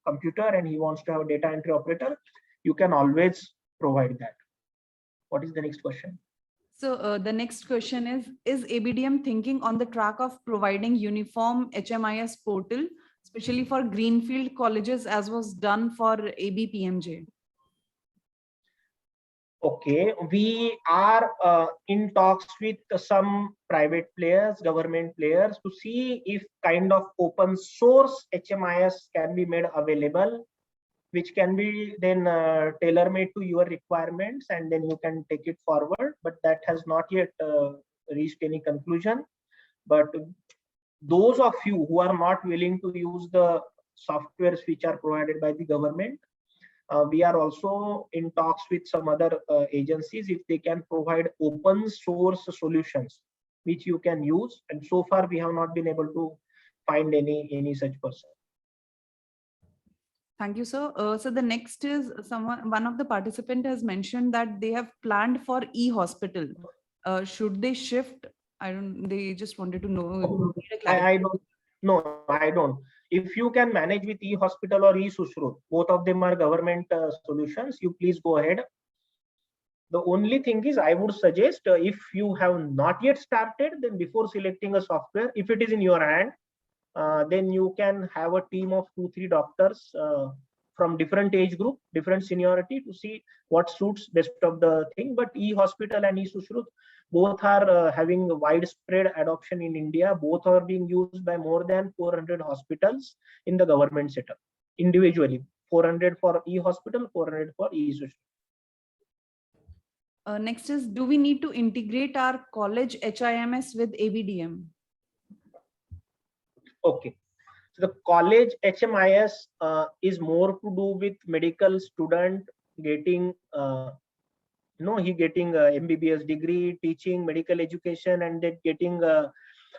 computer, and he wants to have a data entry operator, you can always provide that. What is the next question? So the next question is ABDM thinking on the track of providing uniform HMIS portal, especially for greenfield colleges as was done for ABPMJ? Okay, we are in talks with some private players, government players, to see if kind of open source HMIS can be made available, which can be then tailor-made to your requirements, and then you can take it forward. But that has not yet reached any conclusion. But those of you who are not willing to use the softwares which are provided by the government, we are also in talks with some other agencies if they can provide open source solutions which you can use. And so far we have not been able to find any such person. Thank you, sir. So the next is one of the participant has mentioned that they have planned for e-hospital. Should they shift? They just wanted to know. I don't. No, I don't. If you can manage with e-hospital or e-Sushrut, both of them are government solutions, you please go ahead. The only thing is, I would suggest if you have not yet started, then before selecting a software, if it is in your hand, then you can have a team of 2-3 doctors from different age group, different seniority, to see what suits best of the thing. But e-hospital and e-Sushrut both are having widespread adoption in India. Both are being used by more than 400 hospitals in the government setup individually. 400 for e-hospital, 400 for e-Sushrut. Next is, do we need to integrate our college HIMS with ABDM? Okay. So the college HMIS is more to do with medical student getting he getting MBBS degree, teaching medical education, and then getting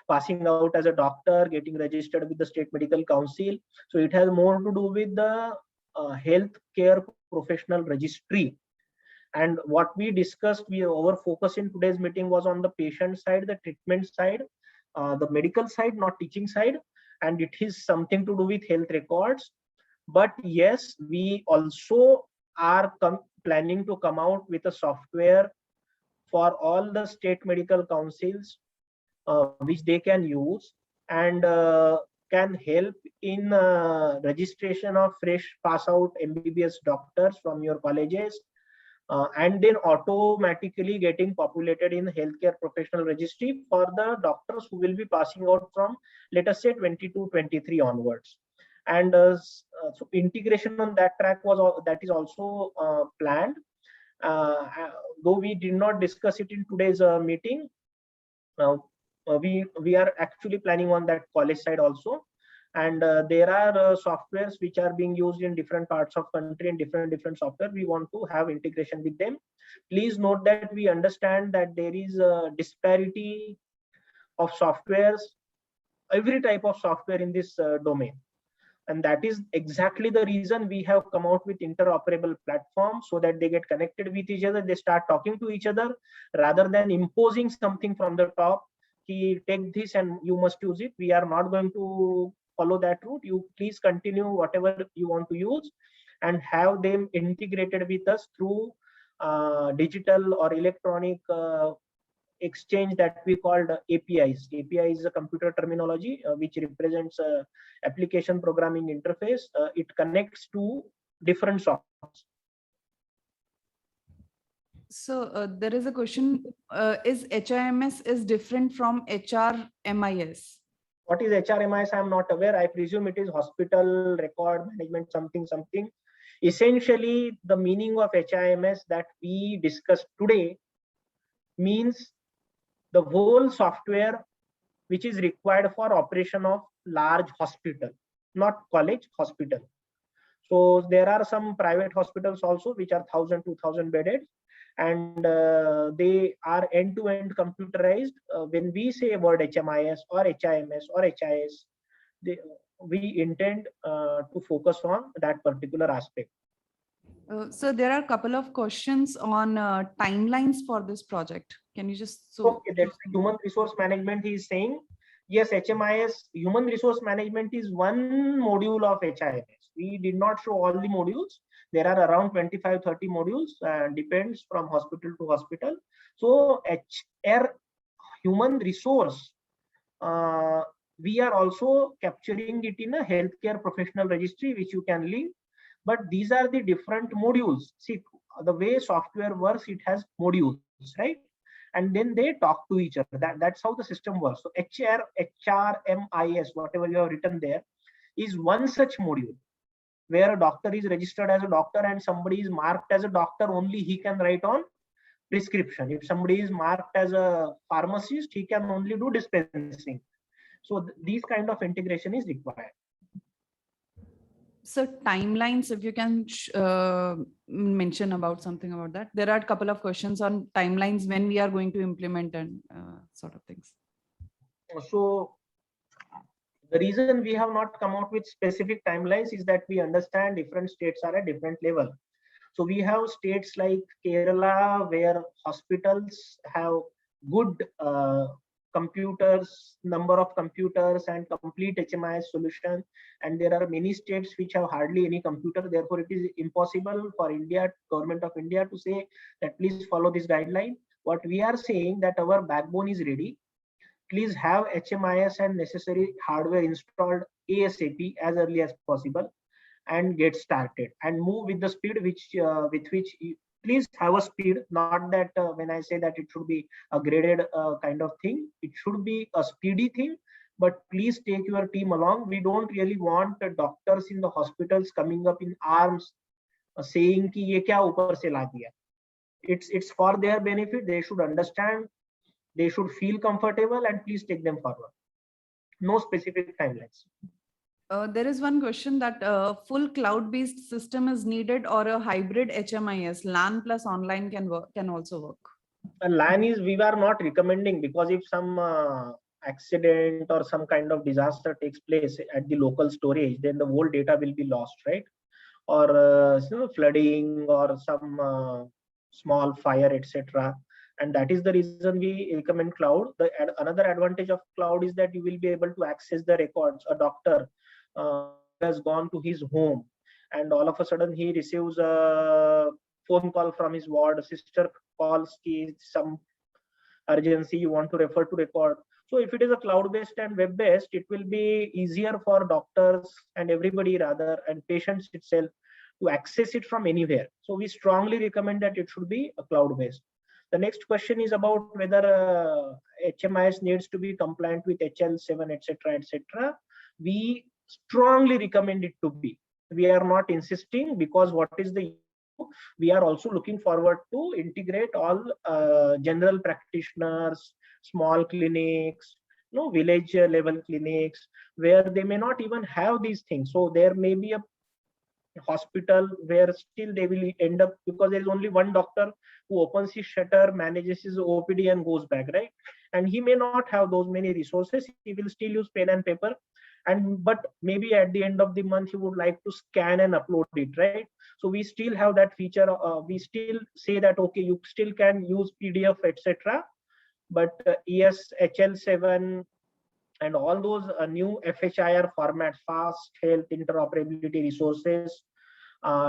passing out as a doctor, getting registered with the state medical council. So it has more to do with the healthcare professional registry. And what we discussed, our focus in today's meeting was on the patient side, the treatment side, the medical side, not teaching side, and it is something to do with health records. But yes, we also are planning to come out with a software for all the state medical councils, which they can use, and can help in registration of fresh pass out MBBS doctors from your colleges, and then automatically getting populated in healthcare professional registry for the doctors who will be passing out from, let us say, 22-23 onwards. And so integration on that track is also planned. Though we did not discuss it in today's meeting, we are actually planning on that college side also. And there are softwares which are being used in different parts of country and different software. We want to have integration with them. Please note that we understand that there is a disparity of softwares, every type of software in this domain. And that is exactly the reason we have come out with interoperable platforms, so that they get connected with each other, they start talking to each other, rather than imposing something from the top. Take this and you must use it. We are not going to follow that route. You please continue whatever you want to use, and have them integrated with us through digital or electronic exchange that we called APIs. API is a computer terminology which represents application programming interface. It connects to different softwares. So there is a question, is HIMS is different from HRMIS? What is HRMIS? I am not aware. I presume it is hospital record management, something. Essentially, the meaning of HIMS that we discussed today means the whole software which is required for operation of large hospital, not college, hospital. So there are some private hospitals also which are 1,000, 2,000 bedded, and they are end-to-end computerized. When we say word HMIS or HIMS or HIS, we intend to focus on that particular aspect. So there are a couple of questions on timelines for this project. Can you just Okay, that's human resource management. He is saying, yes, HMIS, human resource management is one module of HIMS. We did not show all the modules. There are around 25, 30 modules, depends from hospital to hospital. So HR, human resource, we are also capturing it in a healthcare professional registry, which you can link. But these are the different modules. See, the way software works, it has modules, right? And then they talk to each other. That's how the system works. So HRMIS, whatever you have written there, is one such module where a doctor is registered as a doctor and somebody is marked as a doctor, only he can write on prescription. If somebody is marked as a pharmacist, he can only do dispensing. So these kind of integration is required. So timelines, if you can mention about something about that. There are a couple of questions on timelines when we are going to implement and sort of things. So the reason we have not come out with specific timelines is that we understand different states are at different level. So we have states like Kerala where hospitals have good computers, number of computers and complete HMIS solution. And there are many states which have hardly any computer. Therefore, it is impossible for India, government of India, to say that please follow this guideline. What we are saying that our backbone is ready. Please have HMIS and necessary hardware installed ASAP as early as possible and get started and move with the speed which with which you, please have a speed, not that when I say that it should be a graded kind of thing, it should be a speedy thing, but please take your team along. We don't really want doctors in the hospitals coming up in arms saying ki ye kya upar se la diya. It's for their benefit. They should understand, they should feel comfortable, and please take them forward. No specific timelines. There is one question that full cloud-based system is needed or a hybrid HMIS, LAN plus online can also work. LAN is, we are not recommending, because if some accident or some kind of disaster takes place at the local storage, then the whole data will be lost, right? Or flooding or some small fire, etc. And that is the reason we recommend cloud. Another advantage of cloud is that you will be able to access the records. A doctor has gone to his home and all of a sudden he receives a phone call from his ward, sister calls, some urgency, you want to refer to record. So if it is a cloud-based and web-based, it will be easier for doctors and everybody rather, and patients itself, to access it from anywhere. So we strongly recommend that it should be a cloud-based. The next question is about whether HMIS needs to be compliant with HL7, etc., etc. We strongly recommend it to be. We are not insisting, because what is the issue? We are also looking forward to integrate all general practitioners, small clinics, village level clinics, where they may not even have these things. So there may be a hospital where still they will end up, because there is only one doctor who opens his shutter, manages his OPD and goes back, right? And he may not have those many resources. He will still use pen and paper, but maybe at the end of the month he would like to scan and upload it, right? So we still have that feature. We still say that okay, you still can use PDF, etc. But yes, HL7 and all those new FHIR formats, fast health interoperability resources,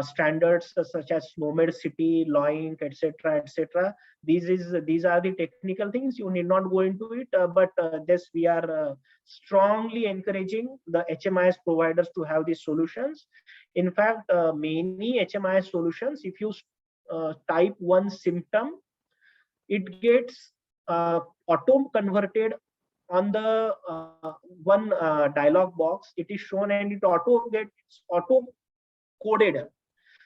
standards such as SNOMED City, LOINC, etc., etc. These are the technical things. You need not go into it, but this we are strongly encouraging the HMIS providers to have these solutions. In fact, many HMIS solutions, if you type one symptom, it gets auto converted on the one dialog box. It is shown and it gets auto coded.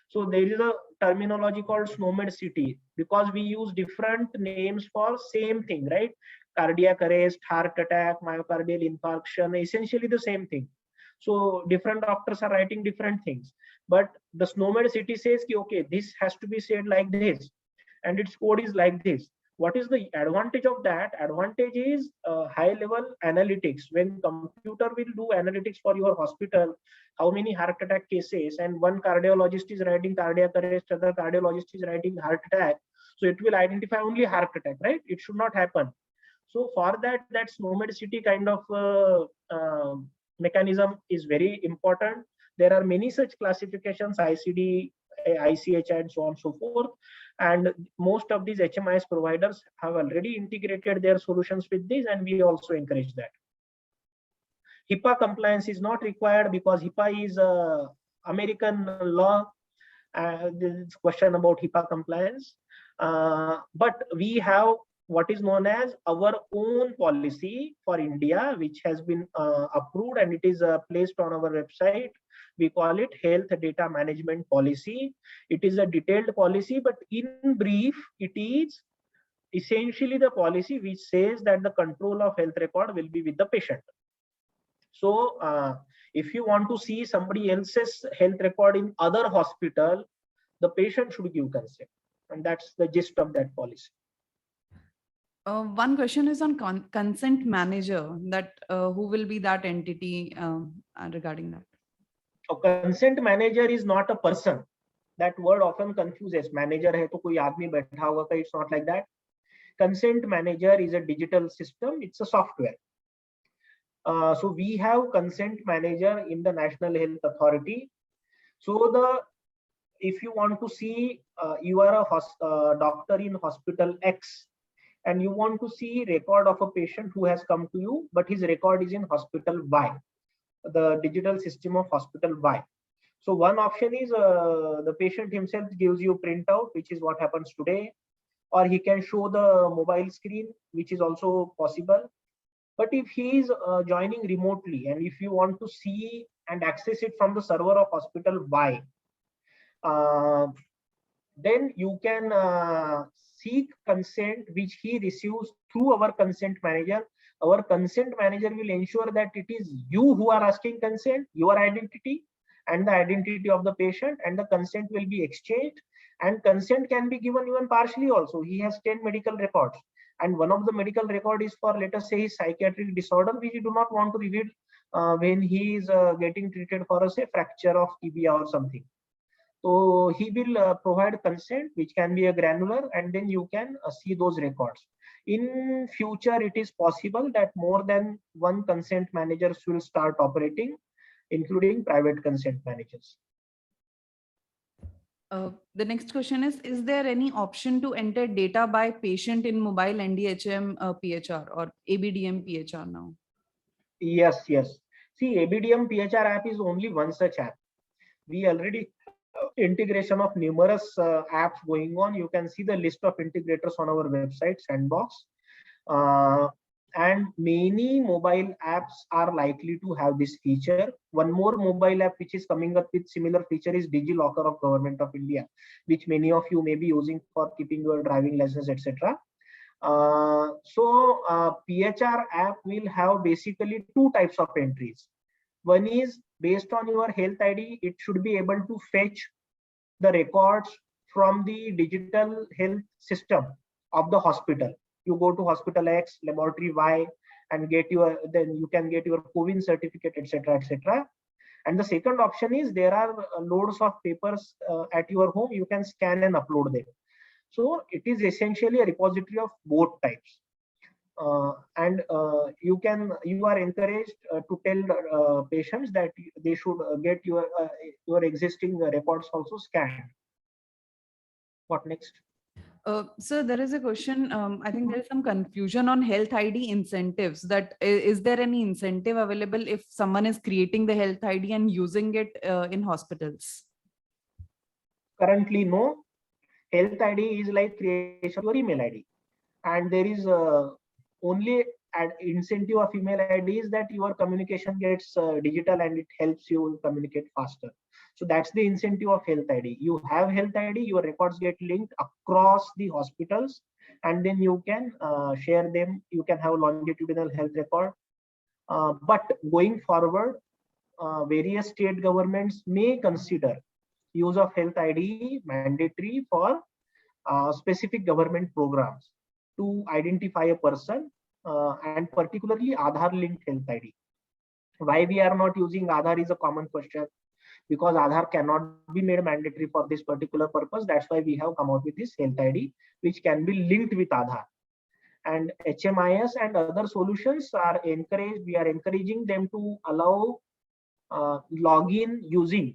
So there is a terminology called SNOMED City, because we use different names for same thing, right? Cardiac arrest, heart attack, myocardial infarction, essentially the same thing. So different doctors are writing different things, but the SNOMED City says, okay, this has to be said like this, and its code is like this. What is the advantage of that? Advantage is high level analytics. When computer will do analytics for your hospital, how many heart attack cases, and one cardiologist is writing cardiac arrest, other cardiologist is writing heart attack. So it will identify only heart attack, right? It should not happen. So for that, that SNOMED City kind of mechanism is very important. There are many such classifications, ICD, ICH, and so on and so forth. And most of these HMIS providers have already integrated their solutions with this, and we also encourage that. HIPAA compliance is not required because HIPAA is American law. This question about HIPAA compliance. But we have what is known as our own policy for India, which has been approved, and it is placed on our website. We call it Health Data Management Policy. It is a detailed policy, but in brief, it is essentially the policy which says that the control of health record will be with the patient. So if you want to see somebody else's health record in other hospital, the patient should give consent, and that's the gist of that policy. One question is on consent manager, that who will be that entity regarding that? A consent manager is not a person. That word often confuses. Manager hai to koi aadmi baitha hoga ka, it's not like that. Consent manager is a digital system. It's a software. So we have consent manager in the National Health Authority. So if you want to see, you are a doctor in hospital X, and you want to see record of a patient who has come to you, but his record is in hospital Y, the digital system of hospital Y. So one option is the patient himself gives you printout, which is what happens today, or he can show the mobile screen, which is also possible. But if he is joining remotely, and if you want to see and access it from the server of hospital Y, then you can seek consent which he receives through our consent manager. Our consent manager will ensure that it is you who are asking consent, your identity and the identity of the patient, and the consent will be exchanged. And consent can be given even partially also. He has 10 medical records, and one of the medical record is for, let us say, his psychiatric disorder, which you do not want to reveal when he is getting treated for, say, fracture of tibia or something. So he will provide consent, which can be a granular, and then you can see those records. In future, it is possible that more than one consent managers will start operating, including private consent managers. The next question is there any option to enter data by patient in mobile NDHM PHR or ABDM PHR now? Yes. See, ABDM PHR app is only one such app. We already integration of numerous apps going on. You can see the list of integrators on our website, Sandbox. And many mobile apps are likely to have this feature. One more mobile app which is coming up with similar feature is DigiLocker of Government of India, which many of you may be using for keeping your driving license, etc. PHR app will have basically two types of entries. One is based on your health ID. It should be able to fetch the records from the digital health system of the hospital. You go to hospital X, laboratory Y, and then you can get your COVID certificate, etc., etc. And the second option is there are loads of papers at your home. You can scan and upload them. So it is essentially a repository of both types. And you are encouraged to tell patients that they should get your existing records also scanned. What next? So there is a question. I think there is some confusion on health ID incentives. That is there any incentive available if someone is creating the health ID and using it in hospitals? Currently, no. Health ID is like creation of your email ID, and there is only an incentive of email ID is that your communication gets digital and it helps you communicate faster. So that's the incentive of health ID. You have health ID, your records get linked across the hospitals, and then you can share them. You can have longitudinal health record. But going forward, various state governments may consider use of health ID mandatory for specific government programs to identify a person, and particularly Aadhaar linked health ID. Why we are not using Aadhaar is a common question, because Aadhaar cannot be made mandatory for this particular purpose. That's why we have come out with this health ID, which can be linked with Aadhaar. And HMIS and other solutions are encouraged. We are encouraging them to allow login using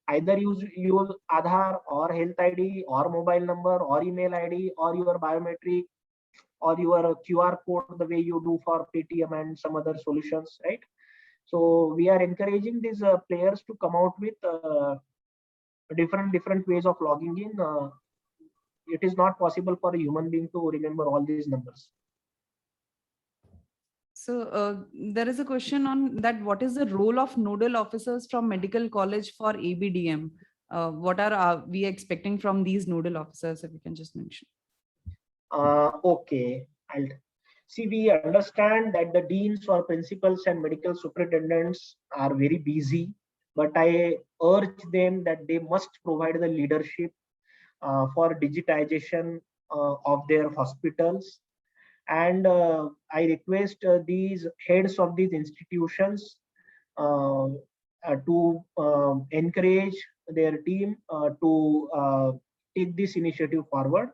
either use Aadhaar or health ID or mobile number or email ID or your biometric or your QR code, the way you do for Paytm and some other solutions, right? So we are encouraging these players to come out with different ways of logging in. It is not possible for a human being to remember all these numbers. So there is a question on that. What is the role of nodal officers from medical college for ABDM? What are we expecting from these nodal officers? If you can just mention. Okay, I'll see. We understand that the deans or principals and medical superintendents are very busy, but I urge them that they must provide the leadership for digitization of their hospitals. And I request these heads of these institutions to encourage their team to take this initiative forward.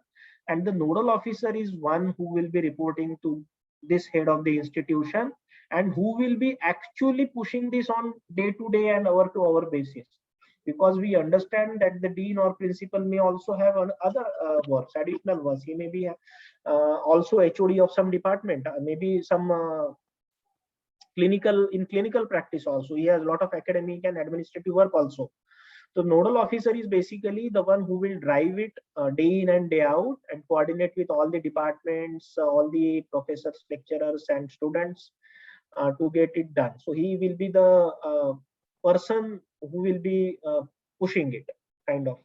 And the nodal officer is one who will be reporting to this head of the institution and who will be actually pushing this on day-to-day and hour-to-hour basis. Because we understand that the dean or principal may also have other works, additional works. He may be also HOD of some department, maybe some clinical practice also. He has a lot of academic and administrative work also. So nodal officer is basically the one who will drive it day in and day out and coordinate with all the departments, all the professors, lecturers, and students to get it done. So he will be the person who will be pushing it, kind of.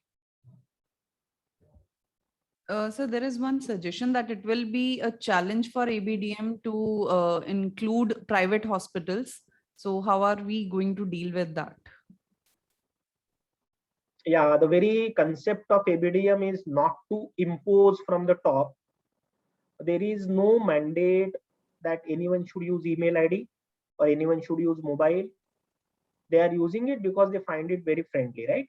So there is one suggestion that it will be a challenge for ABDM to include private hospitals. So how are we going to deal with that? Yeah, the very concept of ABDM is not to impose from the top. There is no mandate that anyone should use email ID or anyone should use mobile. They are using it because they find it very friendly, right?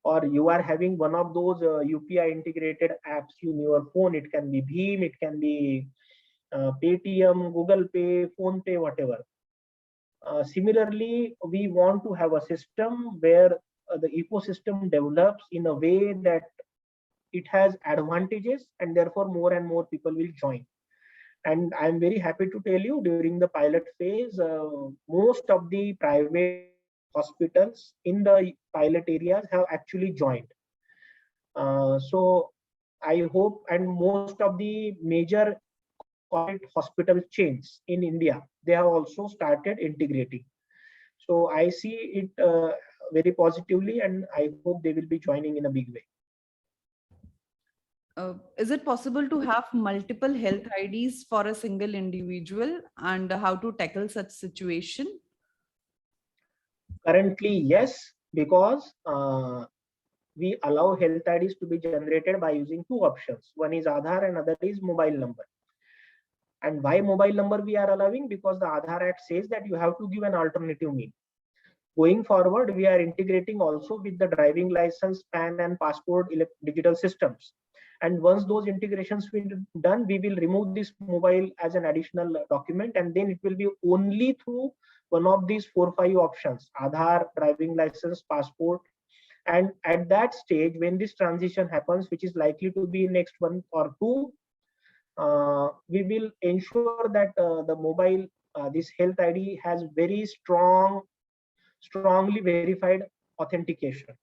Or you are having one of those UPI integrated apps in your phone. It can be Bheem, it can be Paytm, Google Pay, Phone Pay, whatever. Similarly, we want to have a system where the ecosystem develops in a way that it has advantages and therefore more and more people will join. And I'm very happy to tell you during the pilot phase, most of the private hospitals in the pilot areas have actually joined. So I hope, and most of the major hospital chains in India, they have also started integrating. So I see it very positively, and I hope they will be joining in a big way. Is it possible to have multiple health IDs for a single individual, and how to tackle such situation? Currently, yes, because we allow health IDs to be generated by using two options. One is Aadhaar and other is mobile number. And why mobile number we are allowing? Because the Aadhaar Act says that you have to give an alternative name. Going forward, we are integrating also with the driving license, PAN and passport digital systems. And once those integrations will be done, we will remove this mobile as an additional document, and then it will be only through one of these 4-5 options: Aadhaar, driving license, passport. And at that stage, when this transition happens, which is likely to be next 1 or 2, we will ensure that the mobile, this health ID has very strongly verified authentication,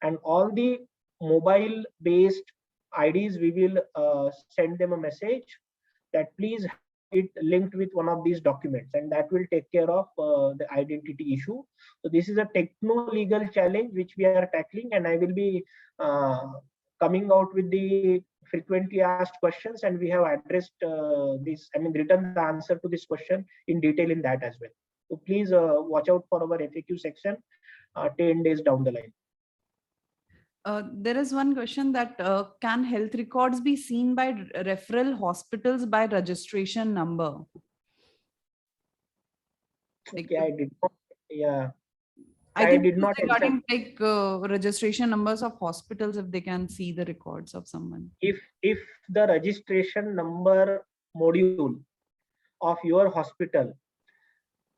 and all the mobile based IDs, we will send them a message that please it linked with one of these documents, and that will take care of the identity issue. So this is a techno legal challenge which we are tackling, and I will be coming out with the frequently asked questions, and we have addressed written the answer to this question in detail in that as well. So please watch out for our FAQ section 10 days down the line. There is one question that can health records be seen by referral hospitals by registration number? Okay, I did not, yeah. I I think did it was not regarding like registration numbers of hospitals, if they can see the records of someone. If the registration number module of your hospital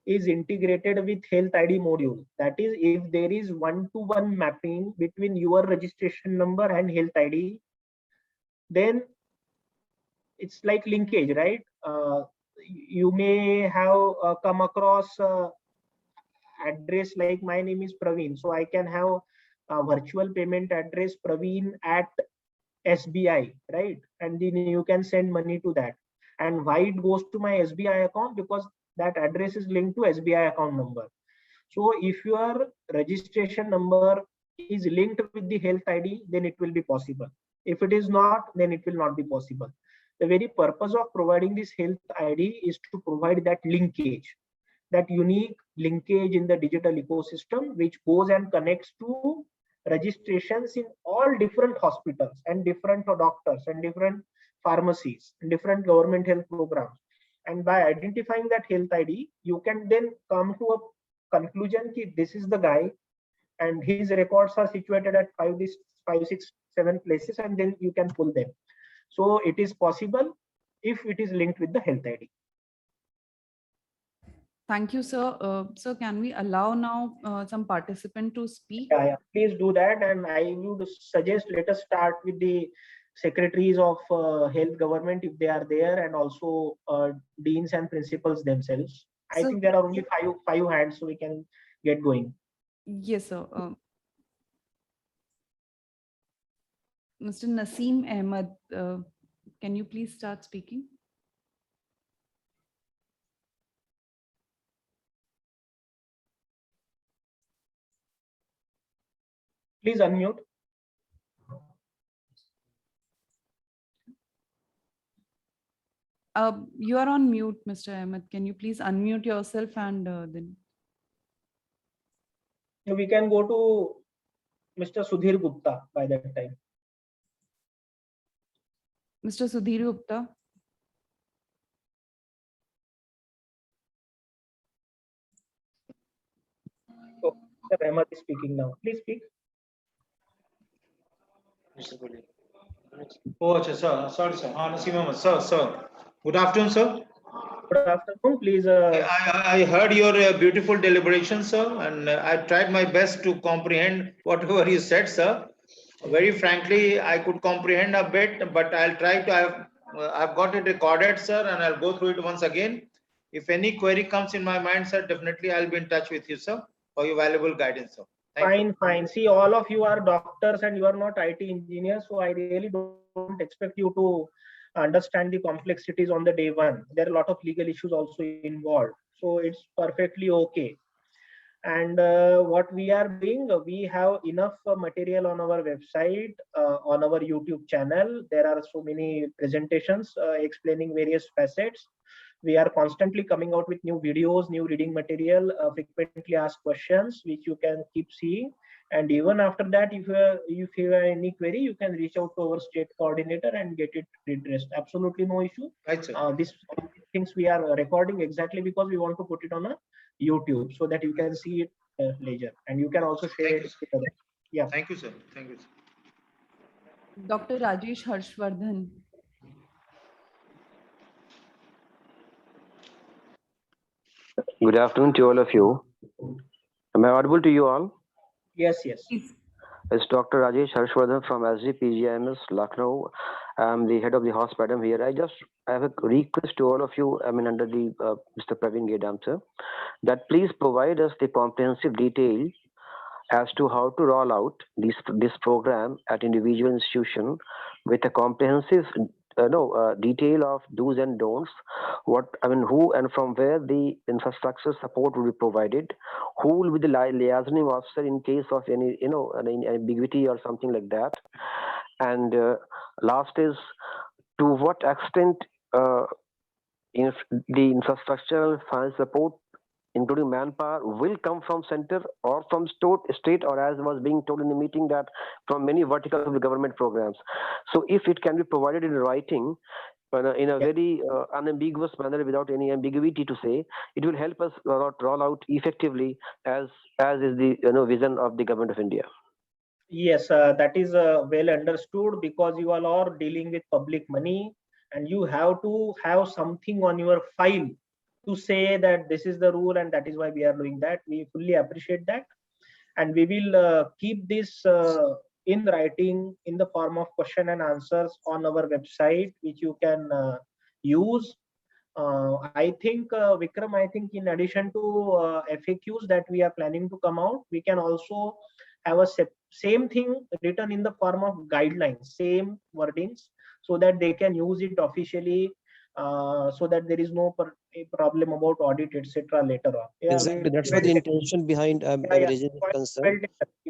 is integrated with health ID module, that is, if there is one-to-one mapping between your registration number and health ID, then it's like linkage, right? You may have come across address like my name is Praveen, so I can have a virtual payment address Praveen at SBI, right? And then you can send money to that. And why it goes to my SBI account? Because that address is linked to SBI account number. So if your registration number is linked with the health ID, then it will be possible. If it is not, then it will not be possible. The very purpose of providing this health ID is to provide that linkage, that unique linkage in the digital ecosystem, which goes and connects to registrations in all different hospitals and different doctors and different pharmacies and different government health programs. And by identifying that health ID, you can then come to a conclusion that this is the guy and his records are situated at 5, 6, 7 places, and then you can pull them. So it is possible if it is linked with the health ID. Thank you, sir. So can we allow now some participant to speak? Yeah, please do that. And I would suggest let us start with the secretaries of health government if they are there, and also deans and principals themselves. I think there are only five hands, so we can get going. Yes, sir. Mr. Naseem Ahmed, can you please start speaking? Please unmute. You are on mute, Mr. Ahmed. Can you please unmute yourself and then? We can go to Mr. Sudhir Gupta by that time. Mr. Sudhir Gupta. So, Mr. Ahmed is speaking now. Please speak. Oh, achha, sir. Sorry, sir. Naseem Ahmed. Sir. Good afternoon, sir. Good afternoon. Please. I heard your beautiful deliberation, sir, and I tried my best to comprehend whatever you said, sir. Very frankly, I could comprehend a bit, but I'll try to have. I've got it recorded, sir, and I'll go through it once again. If any query comes in my mind, sir, definitely I'll be in touch with you, sir, for your valuable guidance, sir. Fine. See, all of you are doctors and you are not IT engineers, so I really don't expect you to understand the complexities on the day one. There are a lot of legal issues also involved, so it's perfectly okay. And what we are doing, we have enough material on our website, on our YouTube channel. There are so many presentations explaining various facets. We are constantly coming out with new videos, new reading material, frequently asked questions, which you can keep seeing. And even after that, if you have any query, you can reach out to our state coordinator and get it redressed. Absolutely no issue. Right, sir. All these things we are recording exactly because we want to put it on a YouTube so that you can see it later, and you can also share Thank it you, sir. with others. Yeah. Thank you, sir. Thank you, sir. Dr. Rajesh Harshvardhan. Good afternoon to all of you. Am I audible to you all? Yes, yes. Please. It's Dr. Rajesh Harshvardhan from SGPGIMS, Lucknow. I'm the head of the hospital here. I have a request to all of you, under the Mr. Praveen Gedam, sir, that please provide us the comprehensive detail as to how to roll out this program at individual institution with a comprehensive detail of do's and don'ts, who and from where the infrastructure support will be provided, who will be the liaising officer in case of any ambiguity or something like that, and last is to what extent if the infrastructural fund support including manpower will come from center or from state, or as was being told in the meeting that from many verticals of the government programs. So if it can be provided in writing in a very unambiguous manner without any ambiguity to say, it will help us roll out effectively as is the vision of the government of India. Yes, that is well understood, because you all are dealing with public money and you have to have something on your file to say that this is the rule and that is why we are doing that. We fully appreciate that, and we will keep this in writing in the form of question and answers on our website, which you can use. I think Vikram, I think in addition to FAQs that we are planning to come out, we can also have a same thing written in the form of guidelines, same wordings, so that they can use it officially, so that there is no problem about audit, etc. later on. Yeah, Exactly. That's what the intention behind raising the concern.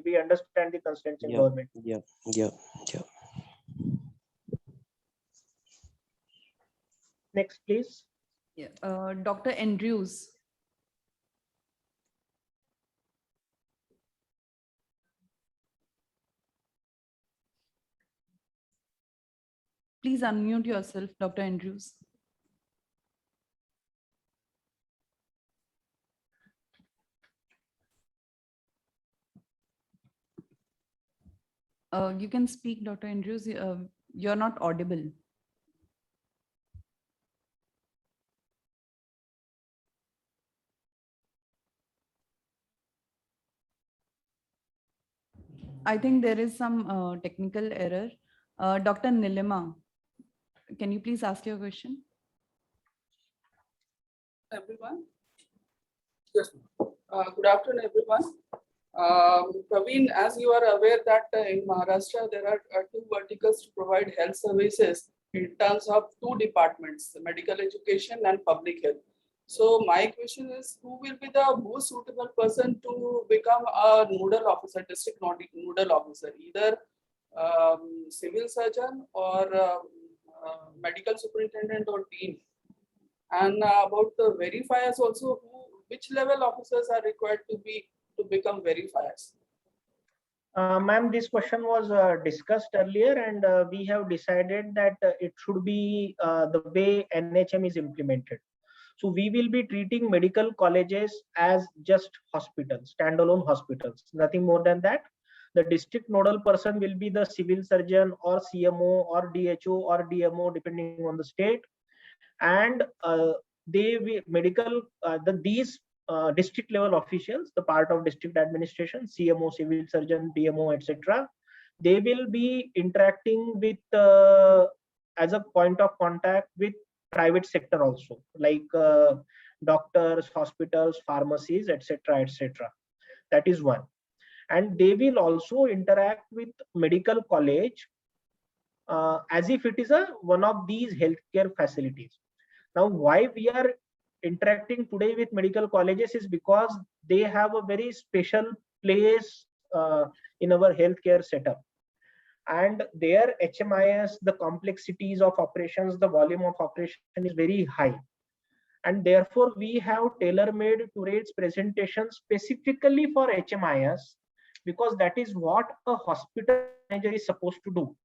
we understand the constraints in Yeah. government. Yeah. Next, please. Yeah. Dr. Andrews. Please unmute yourself, Dr. Andrews. You can speak, Dr. Andrews. You're not audible. I think there is some technical error. Dr. Nilima, can you please ask your question? Everyone. Yes. Good afternoon, everyone. Praveen, as you are aware that in Maharashtra, there are two verticals to provide health services in terms of two departments, medical education and public health. So my question is, who will be the most suitable person to become a nodal officer, district nodal officer, either civil surgeon or medical superintendent or dean? And about the verifiers also, which level officers are required to become verifiers? Ma'am, this question was discussed earlier, and we have decided that it should be the way NHM is implemented. So we will be treating medical colleges as just hospitals, standalone hospitals, nothing more than that. The district nodal person will be the civil surgeon or CMO or DHO or DMO, depending on the state. And these district level officials, the part of district administration, CMO, civil surgeon, DMO, etc., they will be interacting with as a point of contact with private sector also, like doctors, hospitals, pharmacies, etc., etc. That is one. And they will also interact with medical college as if it is one of these healthcare facilities. Now, why we are interacting today with medical colleges is because they have a very special place in our healthcare setup. And their HMIS, the complexities of operations, the volume of operation is very high. And therefore, we have tailor-made Tourette's presentation specifically for HMIS, because that is what a hospital manager is supposed to do.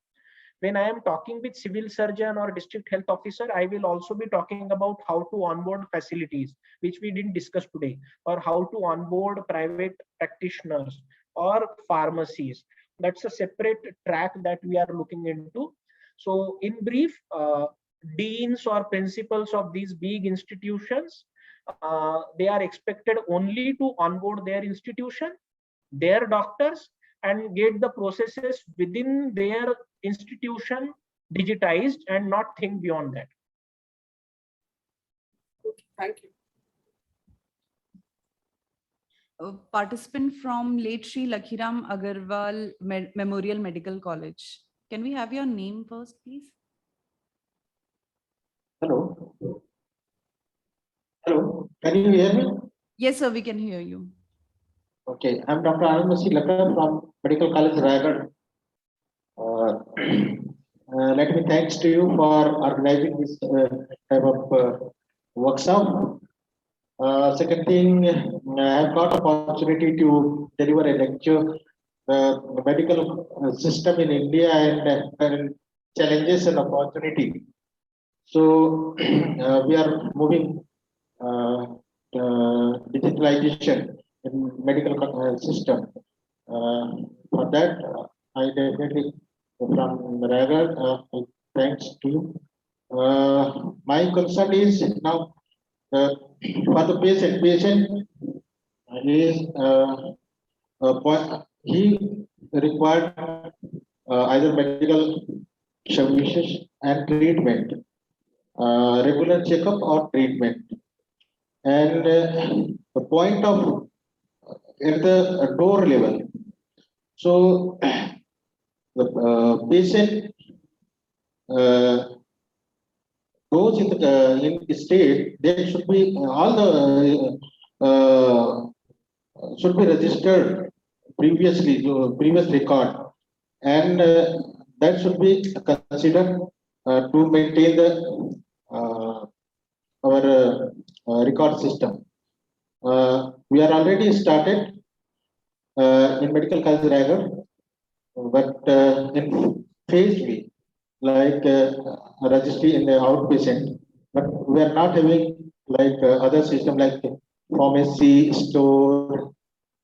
When I am talking with civil surgeon or district health officer, I will also be talking about how to onboard facilities, which we didn't discuss today, or how to onboard private practitioners or pharmacies. That's a separate track that we are looking into. So in brief, deans or principals of these big institutions, they are expected only to onboard their institution, their doctors, and get the processes within their institution digitized and not think beyond that. Okay, thank you. A participant from late Shri Lakhiram Agarwal Memorial Medical College. Can we have your name first, please? Hello. Hello. Can you hear me? Yes, sir, we can hear you. Okay. I'm Dr. Anand Lakra from Medical College Raigad. Let me thanks to you for organizing this type of workshop. Second thing, I've got opportunity to deliver a lecture, the medical system in India and challenges and opportunity. So we are moving digitalization in medical system. For that, I definitely from Raigad, thanks to you. My concern is now for the patient is he required either medical services and treatment, regular checkup or treatment, and the point of at the door level. So the patient goes in the state, there should be all the should be registered previously, previous record, and that should be considered to maintain the our record system. We are already started in Medical College Raigad, but in phase B, like registry in the outpatient, but we are not having like other system like pharmacy, store,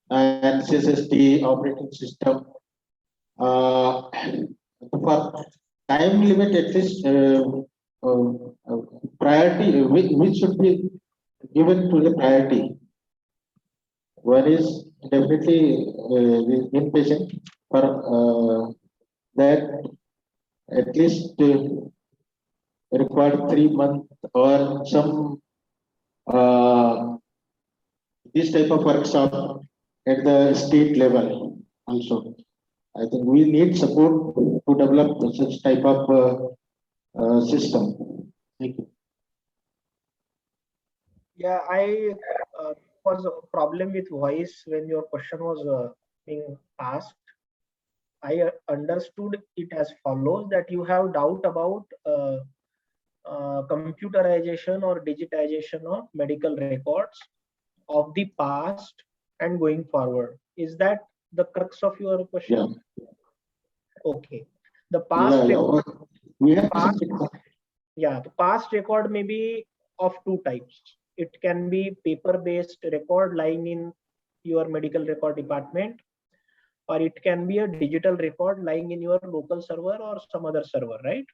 and CSST operating system. For time limit, at least priority, which should be given to the priority. One is definitely the inpatient for that at least required 3 months or some this type of workshop at the state level also. I think we need support to develop such type of system. Thank you. Yeah, I was a problem with voice when your question was being asked. I understood it as follows, that you have doubt about computerization or digitization of medical records of the past and going forward. Is that the crux of your question? Yeah. Okay. The past record, we have the past record may be of two types. It can be paper-based record lying in your medical record department, or it can be a digital record lying in your local server or some other server, right?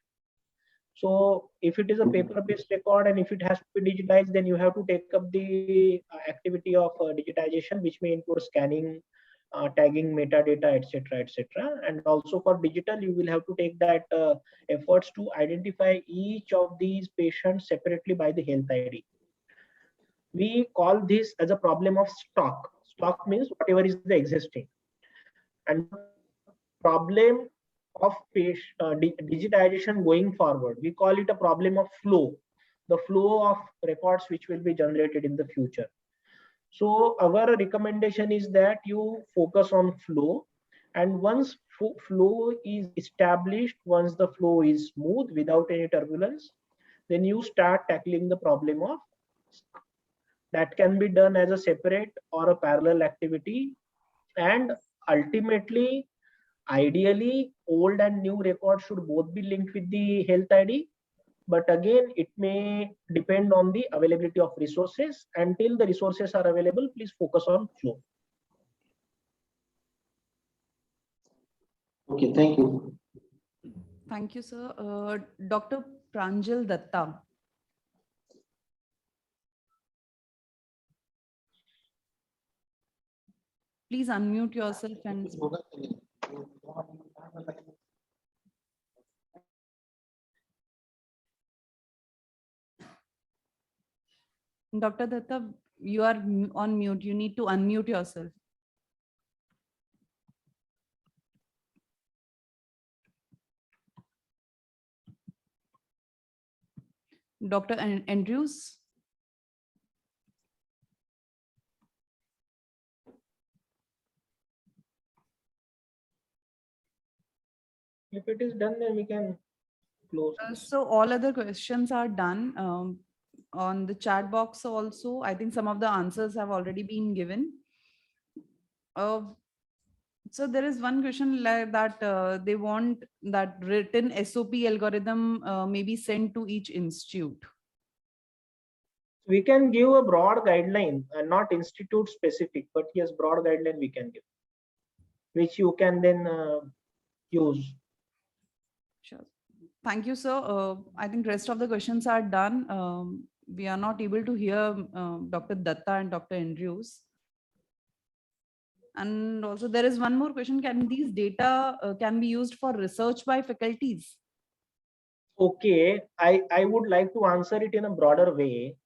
So if it is a paper-based record and if it has to be digitized, then you have to take up the activity of digitization, which may include scanning, tagging metadata, etc., etc. And also for digital, you will have to take that efforts to identify each of these patients separately by the health ID. We call this as a problem of stock. Stock means whatever is the existing. And problem of digitization going forward, we call it a problem of flow, the flow of records which will be generated in the future. So our recommendation is that you focus on flow, and once flow is established, once the flow is smooth without any turbulence, then you start tackling the problem of that can be done as a separate or a parallel activity. And ultimately, ideally, old and new records should both be linked with the health ID. But again, it may depend on the availability of resources. Until the resources are available, please focus on flow. Okay, thank you. Thank you, sir. Dr. Pranjal Datta. Please unmute yourself and Dr. Datta, you are on mute. You need to unmute yourself. Dr. Andrews. If it is done, then we can close. So all other questions are done. On the chat box also, I think some of the answers have already been given. So there is one question like that they want that written SOP algorithm may be sent to each institute. We can give a broad guideline, not institute specific, but yes, broad guideline we can give, which you can then use. Sure. Thank you, sir. I think rest of the questions are done. We are not able to hear Dr. Datta and Dr. Andrews. And also there is one more question. Can these data can be used for research by faculties? Okay, I would like to answer it in a broader way.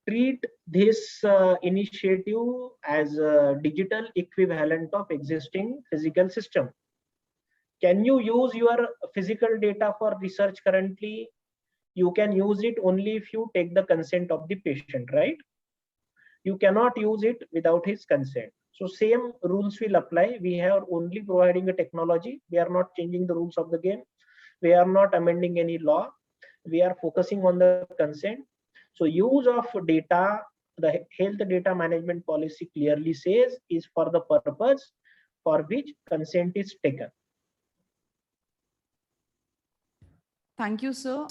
Treat this initiative as a digital equivalent of existing physical system. Can you use your physical data for research currently? You can use it only if you take the consent of the patient, right? You cannot use it without his consent. So same rules will apply. We are only providing a technology. We are not changing the rules of the game. We are not amending any law. We are focusing on the consent. So use of data, the health data management policy clearly says is for the purpose for which consent is taken. Thank you, sir.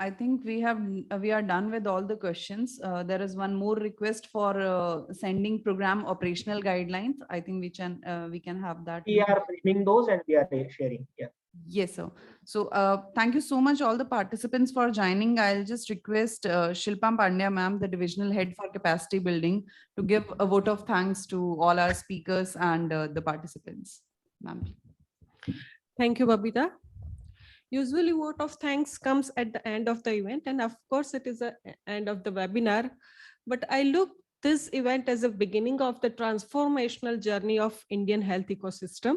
I think we are done with all the questions. There is one more request for sending program operational guidelines. I think we can have that. We are framing those and we are sharing. Yeah. Yes, sir. So thank you so much all the participants for joining. I'll just request Shilpa Pandya ma'am, the divisional head for capacity building, to give a vote of thanks to all our speakers and the participants. Ma'am. Thank you, Babita. Usually vote of thanks comes at the end of the event, and of course it is the end of the webinar, but I look this event as a beginning of the transformational journey of Indian health ecosystem.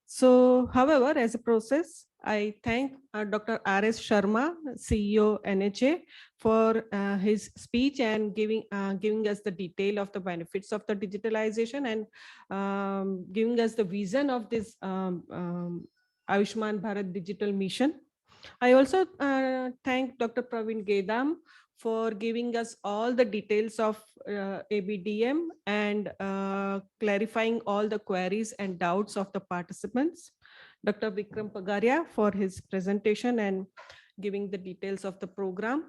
So, however, as a process, I thank Dr. R.S. Sharma, CEO NHA, for his speech and giving us the detail of the benefits of the digitalization and giving us the vision of this Ayushman Bharat Digital Mission. I also thank Dr. Praveen Gedam for giving us all the details of ABDM and clarifying all the queries and doubts of the participants. Dr. Vikram Pagaria for his presentation and giving the details of the program.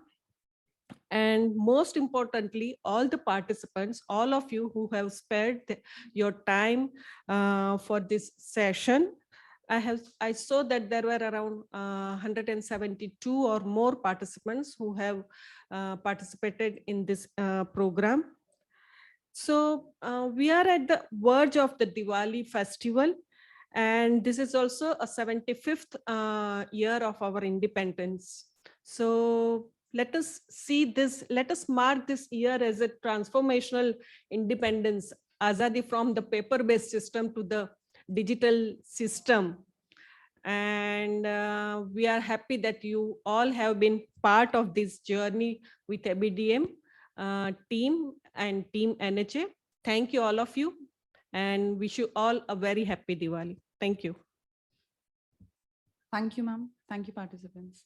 And most importantly, all the participants, all of you who have spared your time for this session. I saw that there were around 172 or more participants who have participated in this program. So we are at the verge of the Diwali festival, and this is also a 75th year of our independence. So let us see this, let us mark this year as a transformational independence, Azadi from the paper-based system to the digital system. And we are happy that you all have been part of this journey with ABDM team and Team NHA. Thank you, all of you, and wish you all a very happy Diwali. Thank you. Thank you, ma'am. Thank you, participants.